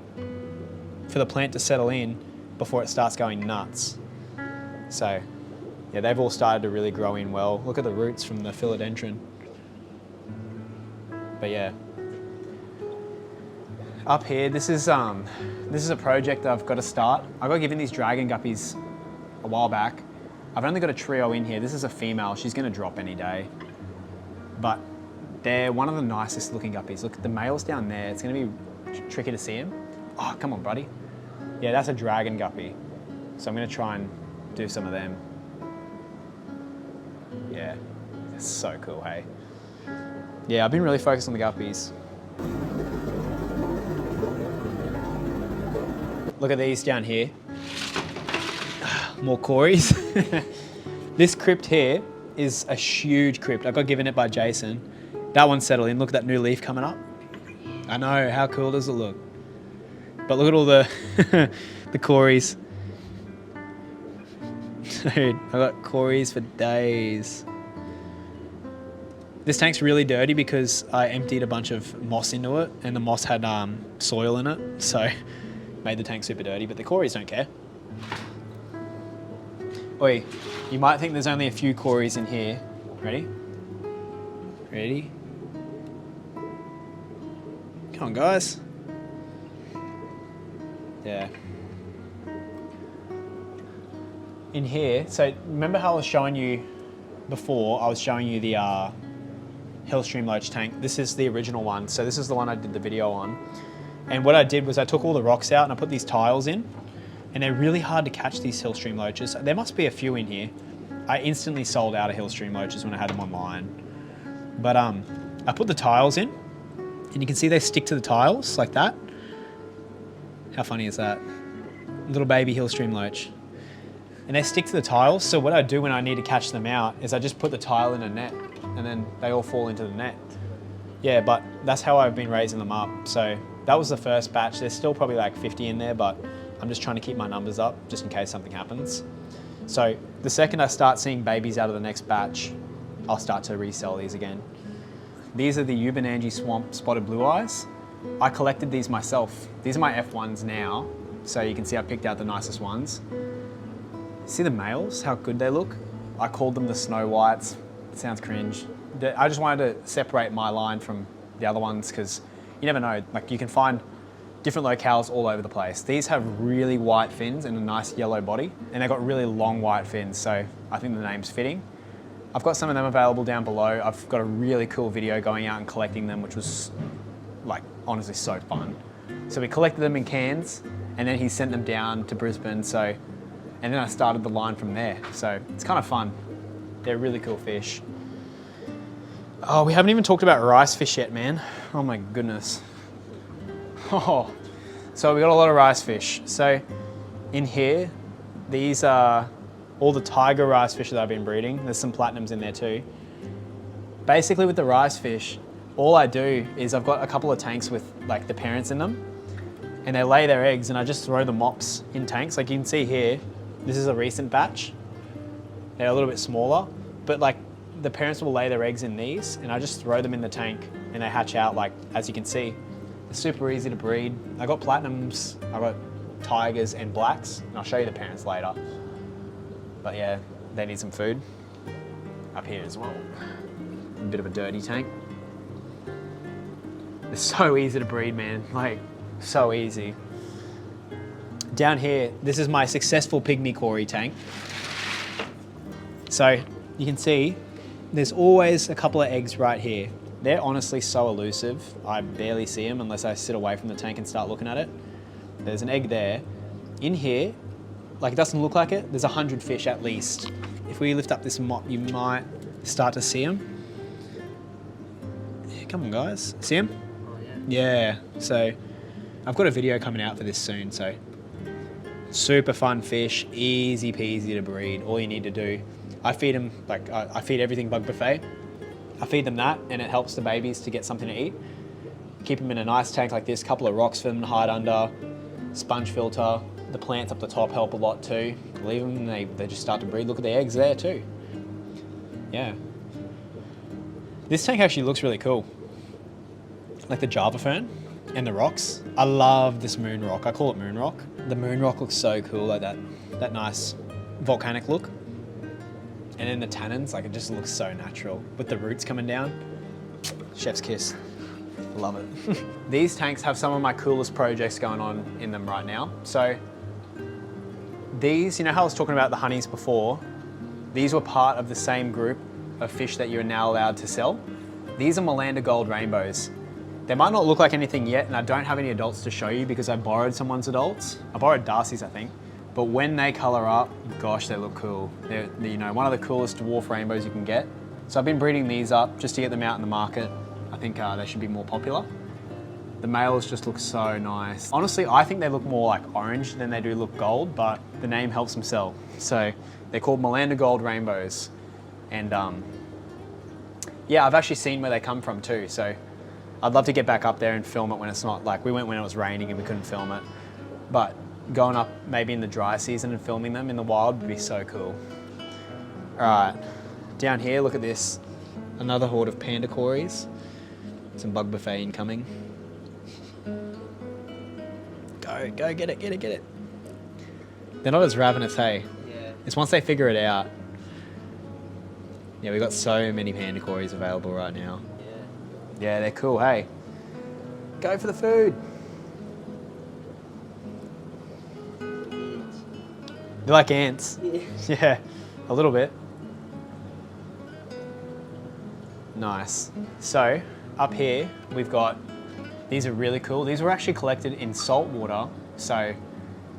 S1: for the plant to settle in before it starts going nuts. So yeah, they've all started to really grow in well. Look at the roots from the philodendron. But yeah. Up here, this is a project I've got to start. I got given these dragon guppies a while back. I've only got a trio in here. This is a female. She's going to drop any day. But they're one of the nicest looking guppies. Look at the males down there. It's going to be tricky to see them. Oh, come on, buddy. Yeah, that's a dragon guppy. So I'm going to try and do some of them. Yeah, it's so cool, hey? Yeah, I've been really focused on the guppies. Look at these down here. More corys. This crypt here is a huge crypt. I got given it by Jason. That one's settled in. Look at that new leaf coming up. I know, how cool does it look? But look at all the the corys. Dude, I got corys for days. This tank's really dirty because I emptied a bunch of moss into it and the moss had soil in it, so made the tank super dirty, but the corys don't care. Oi, you might think there's only a few corys in here. Ready? Ready? Come on, guys. Yeah. In here, so remember how I was showing you before, I was showing you the Hillstream loach tank. This is the original one. So this is the one I did the video on. And what I did was I took all the rocks out and I put these tiles in, and they're really hard to catch, these Hillstream loaches. There must be a few in here. I instantly sold out of Hillstream loaches when I had them online. But I put the tiles in and you can see they stick to the tiles like that. How funny is that? Little baby Hillstream loach. And they stick to the tiles. So what I do when I need to catch them out is I just put the tile in a net and then they all fall into the net. Yeah, but that's how I've been raising them up. So that was the first batch. There's still probably like 50 in there, but I'm just trying to keep my numbers up just in case something happens. So the second I start seeing babies out of the next batch, I'll start to resell these again. These are the Ubanangi Swamp Spotted Blue Eyes. I collected these myself. These are my F1s now. So you can see I picked out the nicest ones. See the males, how good they look? I called them the Snow Whites. It sounds cringe. I just wanted to separate my line from the other ones because you never know. Like you can find different locales all over the place. These have really white fins and a nice yellow body, and they've got really long white fins, so I think the name's fitting. I've got some of them available down below. I've got a really cool video going out and collecting them, which was like honestly so fun. So we collected them in cans, and then he sent them down to Brisbane, so, and then I started the line from there. So it's kind of fun. They're really cool fish. Oh, we haven't even talked about rice fish yet, man. Oh my goodness. Oh, so we got a lot of rice fish. So in here, these are all the tiger rice fish that I've been breeding. There's some platinums in there too. Basically with the rice fish, all I do is I've got a couple of tanks with like the parents in them, and they lay their eggs, and I just throw the mops in tanks. Like you can see here, this is a recent batch. They're a little bit smaller, but like the parents will lay their eggs in these, and I just throw them in the tank and they hatch out, like, as you can see. They're super easy to breed. I got platinums, I got tigers and blacks, and I'll show you the parents later. But yeah, they need some food. Up here as well. A bit of a dirty tank. They're so easy to breed, man. Like, so easy. Down here, this is my successful Pygmy cory tank. So you can see there's always a couple of eggs right here. They're honestly so elusive. I barely see them unless I sit away from the tank and start looking at it. There's an egg there. In here, like it doesn't look like it, there's 100 fish at least. If we lift up this mop, you might start to see them. Yeah, come on guys, see them?
S2: Oh yeah.
S1: Yeah, so I've got a video coming out for this soon, so super fun fish, easy peasy to breed. All you need to do, I feed them, like I feed everything bug buffet. I feed them that, and it helps the babies to get something to eat. Keep them in a nice tank like this, couple of rocks for them to hide under, sponge filter. The plants up the top help a lot too. Leave them and they just start to breed. Look at the eggs there too. Yeah. This tank actually looks really cool. Like the Java fern and the rocks. I love this moon rock. I call it moon rock. The moon rock looks so cool, like that nice volcanic look. And then the tannins, like it just looks so natural. With the roots coming down, chef's kiss. Love it. These tanks have some of my coolest projects going on in them right now. So these, you know how I was talking about the honeys before? These were part of the same group of fish that you're now allowed to sell. These are Melander Gold Rainbows. They might not look like anything yet, and I don't have any adults to show you because I borrowed someone's adults. I borrowed Darcy's, I think. But when they color up, gosh, they look cool. They're, you know, one of the coolest dwarf rainbows you can get. So I've been breeding these up just to get them out in the market. I think they should be more popular. The males just look so nice. Honestly, I think they look more like orange than they do look gold, but the name helps them sell. So they're called Melander Gold Rainbows. And yeah, I've actually seen where they come from too. So I'd love to get back up there and film it when it's not, like we went when it was raining and we couldn't film it. But going up maybe in the dry season and filming them in the wild would be so cool. All right, down here, look at this. Another horde of panda corys. Some bug buffet incoming. Go, get it. They're not as ravenous, hey?
S2: Yeah.
S1: It's once they figure it out. Yeah, we've got so many panda corys available right now.
S2: Yeah.
S1: Yeah, they're cool, hey? Go for the food. They're like ants.
S2: Yeah.
S1: Yeah, a little bit. Nice. So, up here, we've got, these are really cool. These were actually collected in salt water, so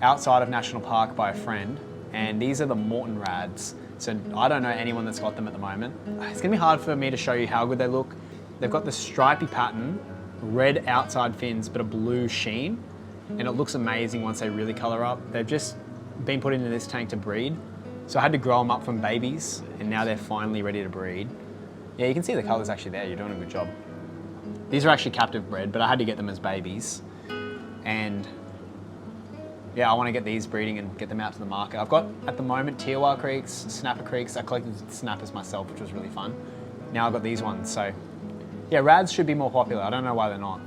S1: outside of National Park by a friend, and these are the Morton Rads. So I don't know anyone that's got them at the moment. It's gonna be hard for me to show you how good they look. They've got the stripy pattern, red outside fins, but a blue sheen, and it looks amazing once they really color up. They've just been put into this tank to breed. So I had to grow them up from babies, and now they're finally ready to breed. Yeah, you can see the colors actually there. You're doing a good job. These are actually captive bred, but I had to get them as babies. And yeah, I want to get these breeding and get them out to the market. I've got, at the moment, Tiawa creeks, snapper creeks. I collected snappers myself, which was really fun. Now I've got these ones, so yeah, rads should be more popular. I don't know why they're not.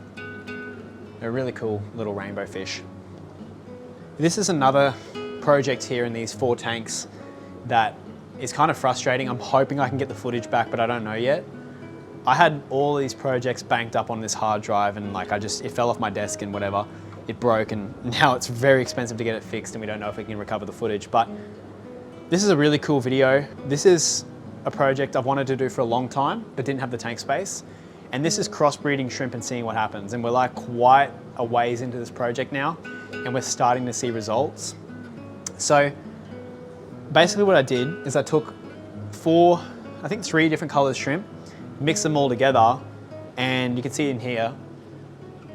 S1: They're a really cool little rainbow fish. This is another project here in these 4 tanks that is kind of frustrating. I'm hoping I can get the footage back, but I don't know yet. I had all these projects banked up on this hard drive, and like it fell off my desk and whatever. it broke, and now it's very expensive to get it fixed, and we don't know if we can recover the footage. But this is a really cool video. This is a project I've wanted to do for a long time, but didn't have the tank space. And this is crossbreeding shrimp and seeing what happens. And we're like quite a ways into this project now, and we're starting to see results. So basically what I did is I took 3 different colors shrimp, mixed them all together, and you can see in here,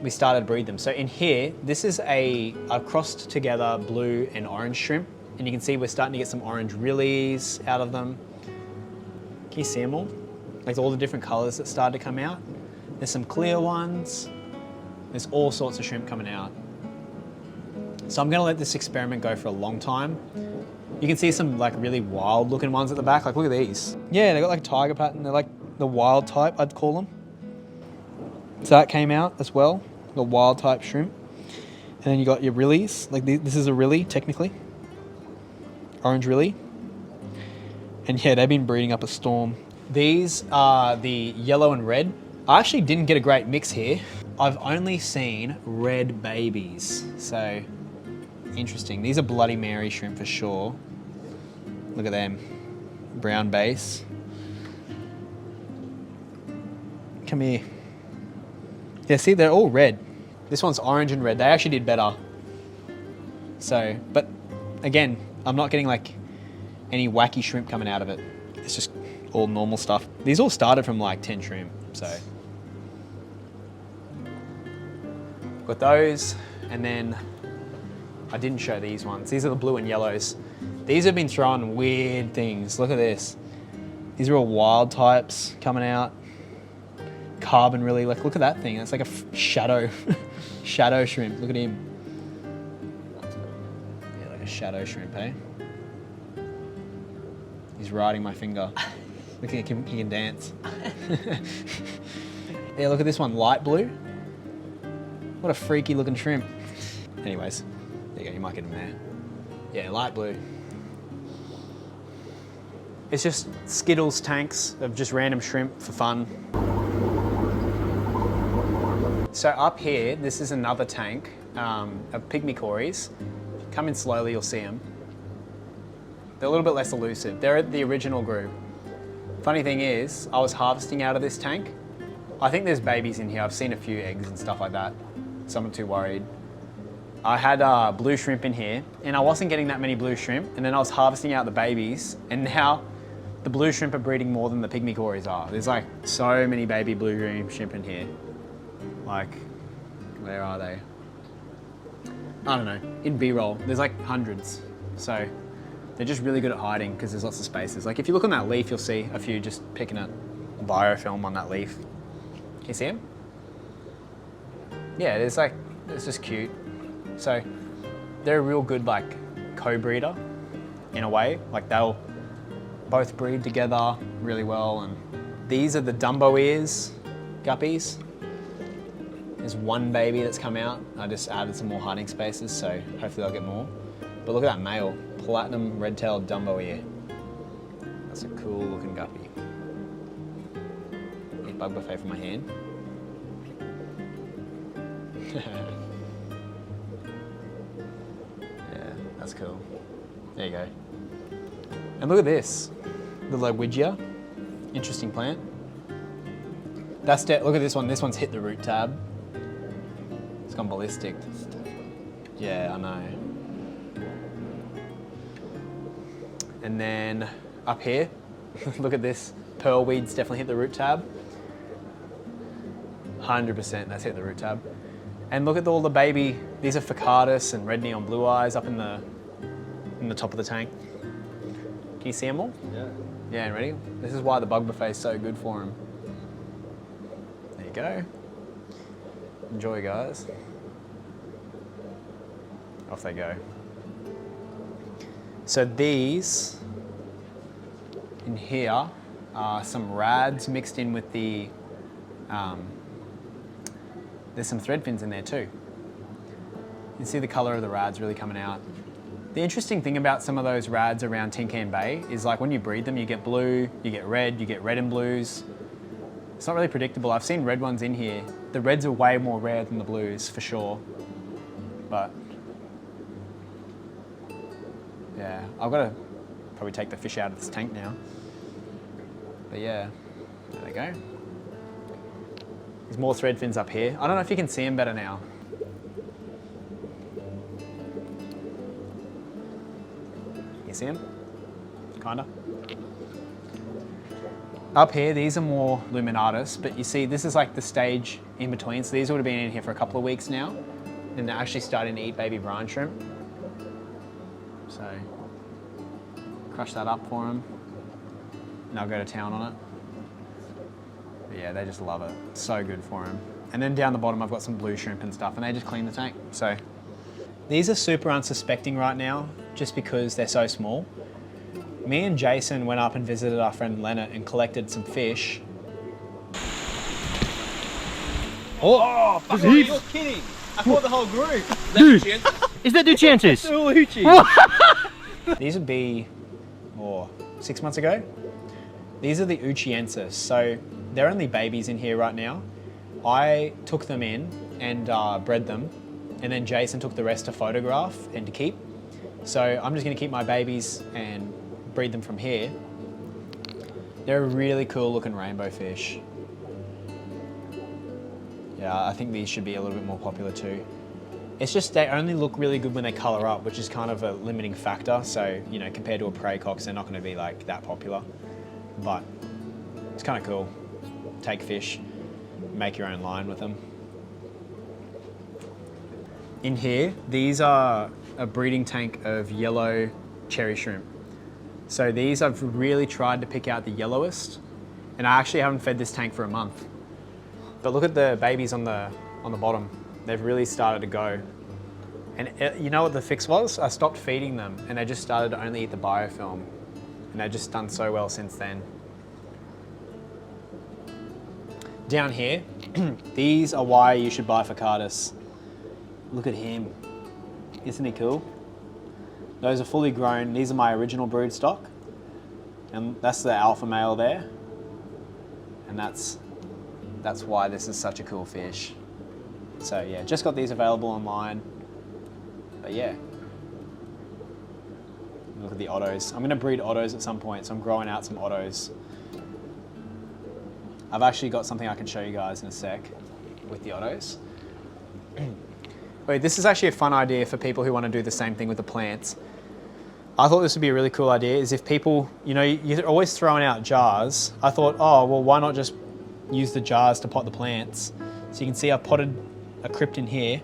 S1: we started to breed them. So in here, this is I've crossed together blue and orange shrimp, and you can see we're starting to get some orange rillies out of them. Can you see them all? Like all the different colors that started to come out. There's some clear ones. There's all sorts of shrimp coming out. So I'm gonna let this experiment go for a long time. You can see some like really wild looking ones at the back. Like look at these. Yeah, they got like tiger pattern. They're like the wild type, I'd call them. So that came out as well, the wild type shrimp. And then you got your rillies. Like this is a rilly technically. Orange rilly. And yeah, they've been breeding up a storm. These are the yellow and red. I actually didn't get a great mix here. I've only seen red babies. So interesting. These are Bloody Mary shrimp for sure. Look at them. Brown base. Come here. Yeah, see, they're all red. This one's orange and red. They actually did better. So, but again, I'm not getting like any wacky shrimp coming out of it. It's just all normal stuff. These all started from like 10 shrimp, so. Got those, and then I didn't show these ones. These are the blue and yellows. These have been throwing weird things. Look at this. These are all wild types coming out. Carbon really, like look at that thing. That's like a shadow, shadow shrimp. Look at him. Yeah, like a shadow shrimp, eh? He's riding my finger. Look at him, he can dance. Yeah, look at this one, light blue. What a freaky looking shrimp. Anyways, there you go, you might get him there. Yeah, light blue. It's just Skittles tanks of just random shrimp for fun. So up here, this is another tank of Pygmy corys. Come in slowly, you'll see them. They're a little bit less elusive. They're the original group. Funny thing is, I was harvesting out of this tank. I think there's babies in here. I've seen a few eggs and stuff like that, so I'm not too worried. I had blue shrimp in here, and I wasn't getting that many blue shrimp, and then I was harvesting out the babies, and now the blue shrimp are breeding more than the Pygmy corys are. There's like so many baby blue shrimp in here. Like, where are they? I don't know, in B-roll, there's like hundreds. So they're just really good at hiding because there's lots of spaces. Like if you look on that leaf, you'll see a few just picking at biofilm on that leaf. Can you see them? Yeah, it's just cute. So they're a real good like co-breeder in a way. Like they'll both breed together really well. And these are the Dumbo ears guppies. There's one baby that's come out. I just added some more hiding spaces, so hopefully I'll get more. But look at that male, platinum red-tailed Dumbo ear. That's a cool looking guppy. Eat bug buffet from my hand. Yeah, that's cool. There you go. And look at this, the Lowigia. Interesting plant. Look at this one. This one's hit the root tab. It's gone ballistic. Yeah, I know. And then up here, look at this. Pearlweed's definitely hit the root tab. 100% that's hit the root tab. And look at all the baby, these are Ficardus and red neon blue eyes up in the top of the tank. Can you see them all?
S2: Yeah.
S1: Yeah, ready? This is why the bug buffet is so good for them. There you go. Enjoy, guys. Off they go. So these in here are some rads mixed in with the, there's some thread fins in there too. You see the color of the rads really coming out. The interesting thing about some of those rads around Tin Can Bay is like when you breed them, you get blue, you get red and blues. It's not really predictable. I've seen red ones in here. The reds are way more rare than the blues for sure. but yeah, I've got to probably take the fish out of this tank now. But yeah, there they go. There's more thread fins up here. I don't know if you can see them better now. You see them? Kinda. Up here, these are more luminatus, but you see this is like the stage in between. So these would have been in here for a couple of weeks now, and they're actually starting to eat baby brine shrimp. So, crush that up for them, and I'll go to town on it. But yeah, they just love it. It's so good for them. And then down the bottom, I've got some blue shrimp and stuff, and they just clean the tank. So, these are super unsuspecting right now, just because they're so small. Me and Jason went up and visited our friend Leonard and collected some fish.
S3: Oh, fuck,
S2: you're
S3: kidding. I caught the whole group.
S2: Dude, is that Duchantis?
S1: These would be, 6 months ago. These are the Uchiensis. So they're only babies in here right now. I took them in and bred them. And then Jason took the rest to photograph and to keep. So I'm just gonna keep my babies and breed them from here. They're a really cool looking rainbow fish. Yeah, I think these should be a little bit more popular too. It's just they only look really good when they colour up, which is kind of a limiting factor. So, you know, compared to a prey cox, they're not going to be like that popular. But it's kind of cool. Take fish, make your own line with them. In here, these are a breeding tank of yellow cherry shrimp. So these I've really tried to pick out the yellowest, and I actually haven't fed this tank for a month. But look at the babies on the bottom. They've really started to go. And you know what the fix was? I stopped feeding them and they just started to only eat the biofilm. And they've just done so well since then. Down here, these are why you should buy Focatus. Look at him. Isn't he cool? Those are fully grown. These are my original brood stock. And that's the alpha male there. And that's why this is such a cool fish. So yeah, just got these available online. But yeah. Look at the ottos. I'm gonna breed ottos at some point, so I'm growing out some ottos. I've actually got something I can show you guys in a sec with the ottos. Wait, this is actually a fun idea for people who want to do the same thing with the plants. I thought this would be a really cool idea, is if people, you know, you're always throwing out jars. I thought, oh, well, why not just use the jars to pot the plants? So you can see I potted a crypt in here.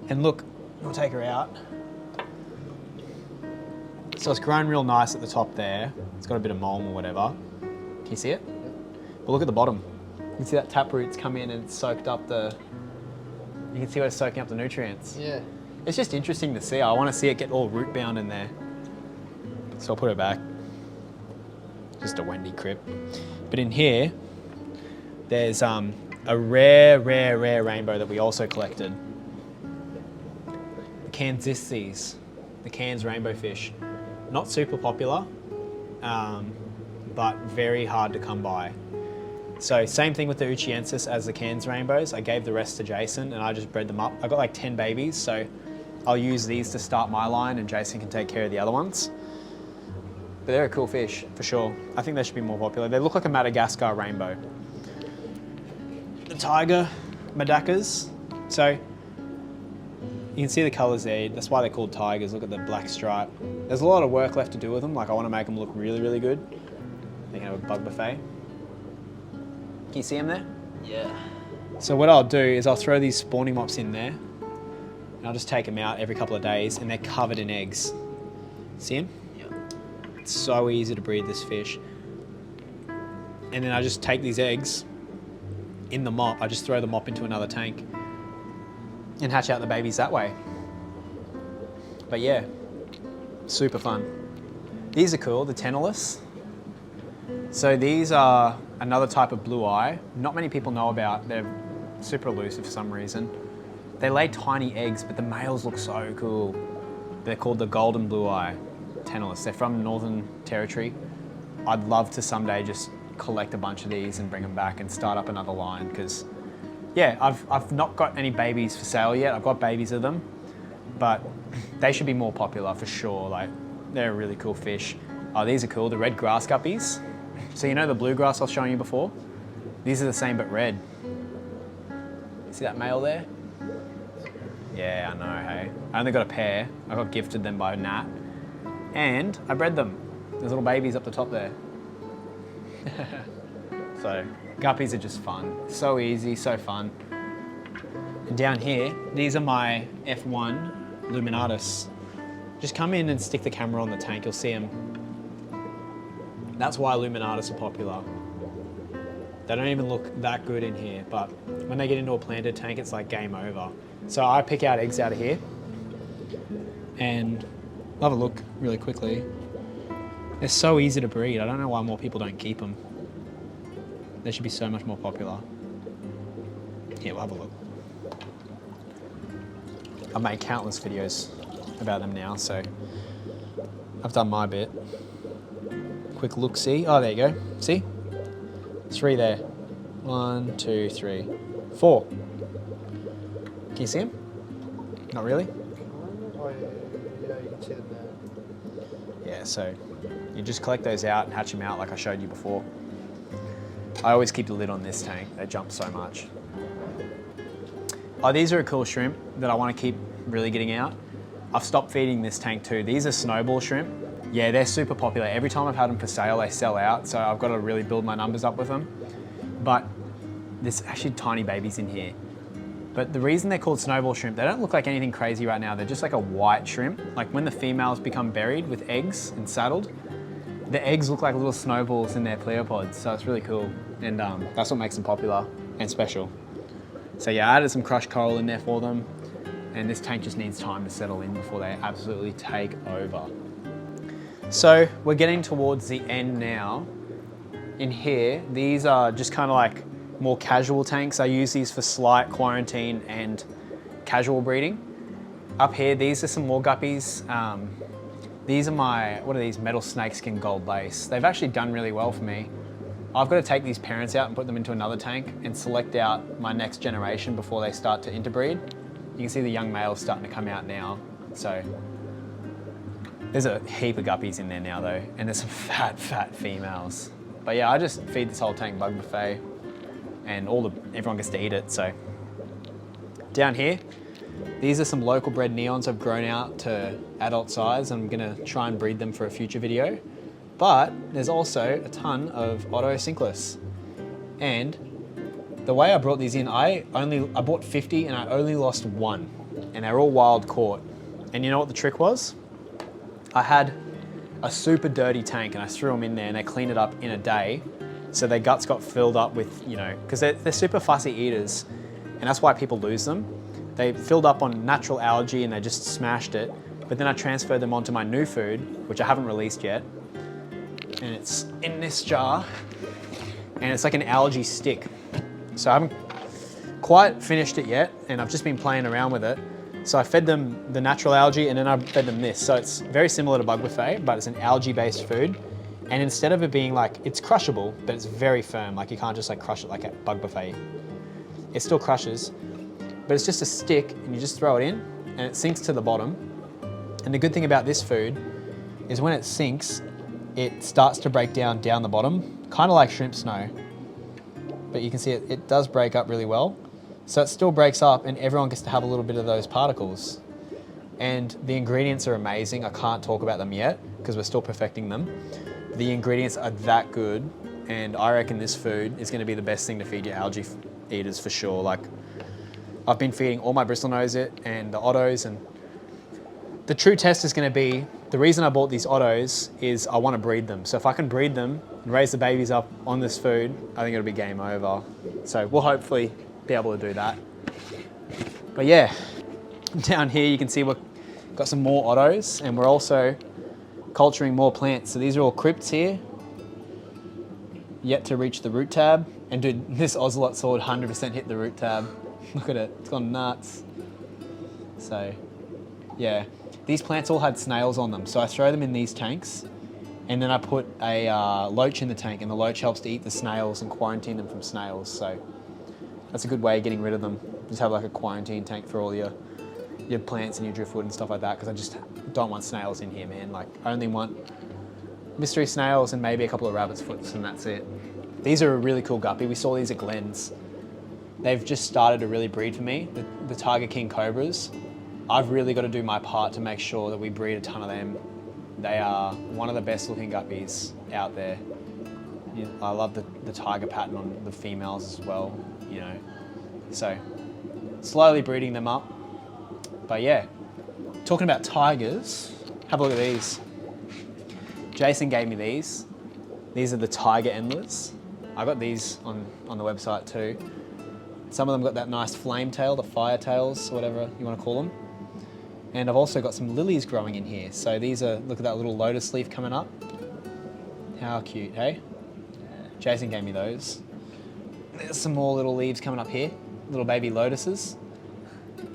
S1: And look, I'll take her out. So it's grown real nice at the top there. It's got a bit of mulm or whatever. Can you see it? But look at the bottom. You can see that taproot's come in and it's soaked up the... You can see where it's soaking up the nutrients.
S3: Yeah.
S1: It's just interesting to see. I want to see it get all root bound in there. So I'll put it back. Just a Wendy crypt. But in here, there's a rare rainbow that we also collected. The Kansistes, the Cairns rainbow fish. Not super popular, but very hard to come by. So same thing with the Uchiensis as the Cairns rainbows. I gave the rest to Jason and I just bred them up. I got like 10 babies, so I'll use these to start my line and Jason can take care of the other ones. But they're a cool fish, for sure. I think they should be more popular. They look like a Madagascar rainbow. The tiger Madakas. So you can see the colours there. That's why they're called tigers. Look at the black stripe. There's a lot of work left to do with them. Like I want to make them look really, really good. They can have a bug buffet. Can you see them there?
S3: Yeah.
S1: So what I'll do is I'll throw these spawning mops in there. And I'll just take them out every couple of days and they're covered in eggs. See them?
S3: Yeah.
S1: It's so easy to breed this fish. And then I just take these eggs in the mop. I just throw the mop into another tank and hatch out the babies that way. But yeah, super fun. These are cool, the Tenellus. So these are another type of blue eye. Not many people know about. They're super elusive for some reason. They lay tiny eggs, but the males look so cool. They're called the golden blue eye Tenellus. They're from Northern Territory. I'd love to someday just collect a bunch of these and bring them back and start up another line because, yeah, I've not got any babies for sale yet. I've got babies of them, but they should be more popular for sure. Like, they're a really cool fish. Oh, these are cool, the red grass guppies. So you know the bluegrass I was showing you before? These are the same but red. See that male there? Yeah, I know, hey. I only got a pair. I got gifted them by Nat. And I bred them. There's little babies up the top there. So, guppies are just fun. So easy, so fun. And down here, these are my F1 Luminatus. Just come in and stick the camera on the tank, you'll see them. That's why Luminatus are popular. They don't even look that good in here, but when they get into a planted tank, it's like game over. So I pick out eggs out of here and I'll have a look really quickly. They're so easy to breed. I don't know why more people don't keep them. They should be so much more popular. Here, we'll have a look. I've made countless videos about them now, so I've done my bit. Quick look, see? Oh, there you go. See? 3 there. 1, 2, 3, 4. Can you see them? Not really?
S3: Oh, yeah, you can see them there.
S1: Yeah, so you just collect those out and hatch them out like I showed you before. I always keep the lid on this tank. They jump so much. Oh, these are a cool shrimp that I want to keep really getting out. I've stopped feeding this tank too. These are snowball shrimp. Yeah, they're super popular. Every time I've had them for sale, they sell out. So I've got to really build my numbers up with them. But there's actually tiny babies in here. But the reason they're called snowball shrimp, they don't look like anything crazy right now. They're just like a white shrimp. Like when the females become buried with eggs and saddled, the eggs look like little snowballs in their pleopods. So it's really cool. And that's what makes them popular and special. So yeah, I added some crushed coral in there for them. And this tank just needs time to settle in before they absolutely take over. So we're getting towards the end now. In here, these are just kind of like more casual tanks. I use these for slight quarantine and casual breeding. Up here, these are some more guppies. These are my, what are these, metal snakeskin gold lace. They've actually done really well for me. I've got to take these parents out and put them into another tank and select out my next generation before they start to interbreed. You can see the young males starting to come out now. So there's a heap of guppies in there now though, and there's some fat females. But yeah, I just feed this whole tank bug buffet and everyone gets to eat it, so. Down here, these are some local bred neons I've grown out to adult size. I'm gonna try and breed them for a future video. But there's also a ton of Otocinclus. And the way I brought these in, I bought 50 and I only lost 1. And they're all wild caught. And you know what the trick was? I had a super dirty tank and I threw them in there and they cleaned it up in a day. So their guts got filled up with, you know, because they're super fussy eaters. And that's why people lose them. They filled up on natural algae and they just smashed it. But then I transferred them onto my new food, which I haven't released yet. And it's in this jar. And it's like an algae stick. So I haven't quite finished it yet. And I've just been playing around with it. So I fed them the natural algae and then I fed them this. So it's very similar to bug buffet, but it's an algae-based food. And instead of it being like, it's crushable, but it's very firm. Like you can't just like crush it like a bug buffet. It still crushes, but it's just a stick and you just throw it in and it sinks to the bottom. And the good thing about this food is when it sinks, it starts to break down the bottom, kind of like shrimp snow. But you can see it does break up really well. So it still breaks up and everyone gets to have a little bit of those particles. And the ingredients are amazing. I can't talk about them yet because we're still perfecting them. The ingredients are that good. And I reckon this food is going to be the best thing to feed your algae eaters for sure. Like I've been feeding all my bristlenose it and the Ottos, and the true test is going to be, the reason I bought these Ottos is I want to breed them. So if I can breed them and raise the babies up on this food, I think it'll be game over. So we'll hopefully be able to do that. But yeah, down here you can see we've got some more Ottos and we're also culturing more plants. So these are all crypts here, yet to reach the root tab. And dude, this ocelot sword 100% hit the root tab. Look at it, it's gone nuts. So yeah, these plants all had snails on them. So I throw them in these tanks and then I put a loach in the tank, and the loach helps to eat the snails and quarantine them from snails. So that's a good way of getting rid of them. Just have like a quarantine tank for all your your plants and your driftwood and stuff like that, because I just don't want snails in here, man. Like, I only want mystery snails and maybe a couple of rabbit's foots, and that's it. These are a really cool guppy. We saw these at Glenn's. They've just started to really breed for me, the Tiger King Cobras. I've really got to do my part to make sure that we breed a ton of them. They are one of the best looking guppies out there. I love the tiger pattern on the females as well, you know. So, slowly breeding them up. But yeah, talking about tigers, have a look at these. Jason gave me these. These are the tiger endlers. I got these on the website too. Some of them got that nice flame tail, the fire tails, whatever you want to call them. And I've also got some lilies growing in here. So these are, look at that little lotus leaf coming up. How cute, hey? Jason gave me those. There's some more little leaves coming up here, little baby lotuses.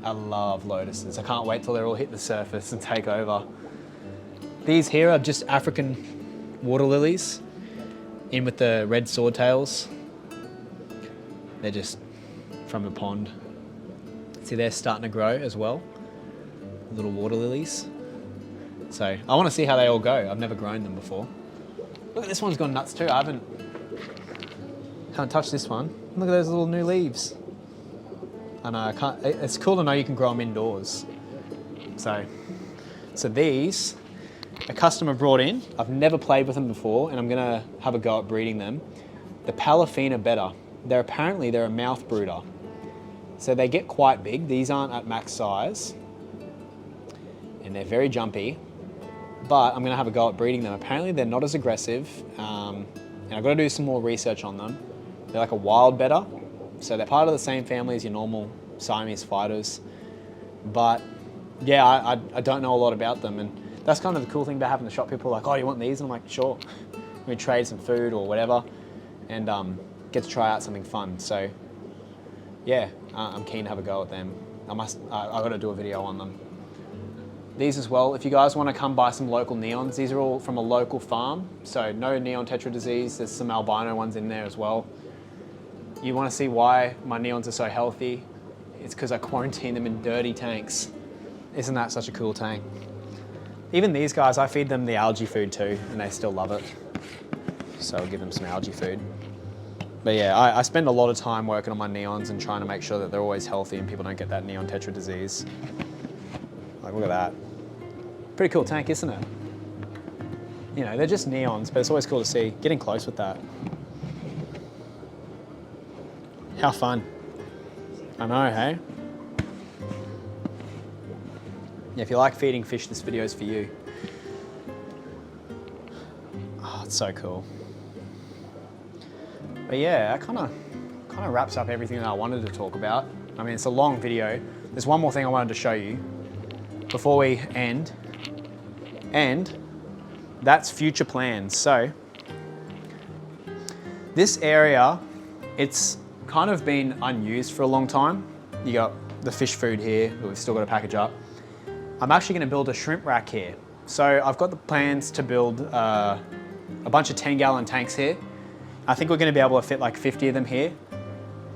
S1: I love lotuses. I can't wait till they're all hit the surface and take over. These here are just African water lilies in with the red swordtails. They're just from a pond. See, they're starting to grow as well. Little water lilies. So I want to see how they all go. I've never grown them before. Look at this one's gone nuts too. I haven't touched this one. Look at those little new leaves. I know, I can't, it's cool to know you can grow them indoors. So these, a customer brought in. I've never played with them before, and I'm gonna have a go at breeding them. The Palafina betta. They're a mouth brooder. So they get quite big. These aren't at max size. And they're very jumpy, but I'm gonna have a go at breeding them. Apparently they're not as aggressive, and I've got to do some more research on them. They're like a wild betta, so they're part of the same family as your normal Siamese fighters. But yeah, I don't know a lot about them, and that's kind of the cool thing about having the shop. People are like, oh, you want these? And I'm like, sure. We trade some food or whatever, and get to try out something fun. So yeah, I'm keen to have a go at them. I've got to do a video on them. These as well, if you guys want to come buy some local neons, these are all from a local farm, so no neon tetra disease. There's some albino ones in there as well. You want to see why my neons are so healthy? It's because I quarantine them in dirty tanks. Isn't that such a cool tank? Even these guys, I feed them the algae food too, and they still love it. So I'll give them some algae food. But yeah, I spend a lot of time working on my neons and trying to make sure that they're always healthy and people don't get that neon tetra disease. Like, look at that. Pretty cool tank, isn't it? You know, they're just neons, but it's always cool to see. Getting close with that. How fun. I know, hey? Yeah, if you like feeding fish, this video is for you. Oh, it's so cool. But yeah, that kind of wraps up everything that I wanted to talk about. I mean, it's a long video. There's one more thing I wanted to show you before we end, and that's future plans. So this area, it's kind of been unused for a long time. You got the fish food here that we've still got to package up. I'm actually going to build a shrimp rack here. So I've got the plans to build a bunch of 10-gallon tanks here. I think we're going to be able to fit like 50 of them here.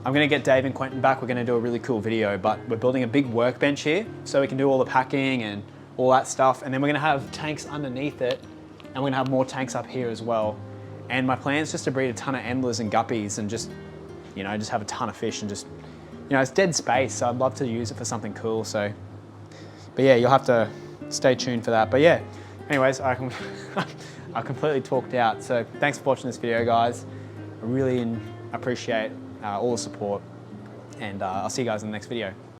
S1: I'm going to get Dave and Quentin back. We're going to do a really cool video, but we're building a big workbench here so we can do all the packing and all that stuff. And then we're going to have tanks underneath it, and we're going to have more tanks up here as well. And my plan is just to breed a ton of endlers and guppies and just, you know, just have a ton of fish and just, you know, it's dead space. So I'd love to use it for something cool. So, but yeah, you'll have to stay tuned for that. But yeah, anyways, I completely talked out. So thanks for watching this video, guys. I really appreciate all the support, and I'll see you guys in the next video.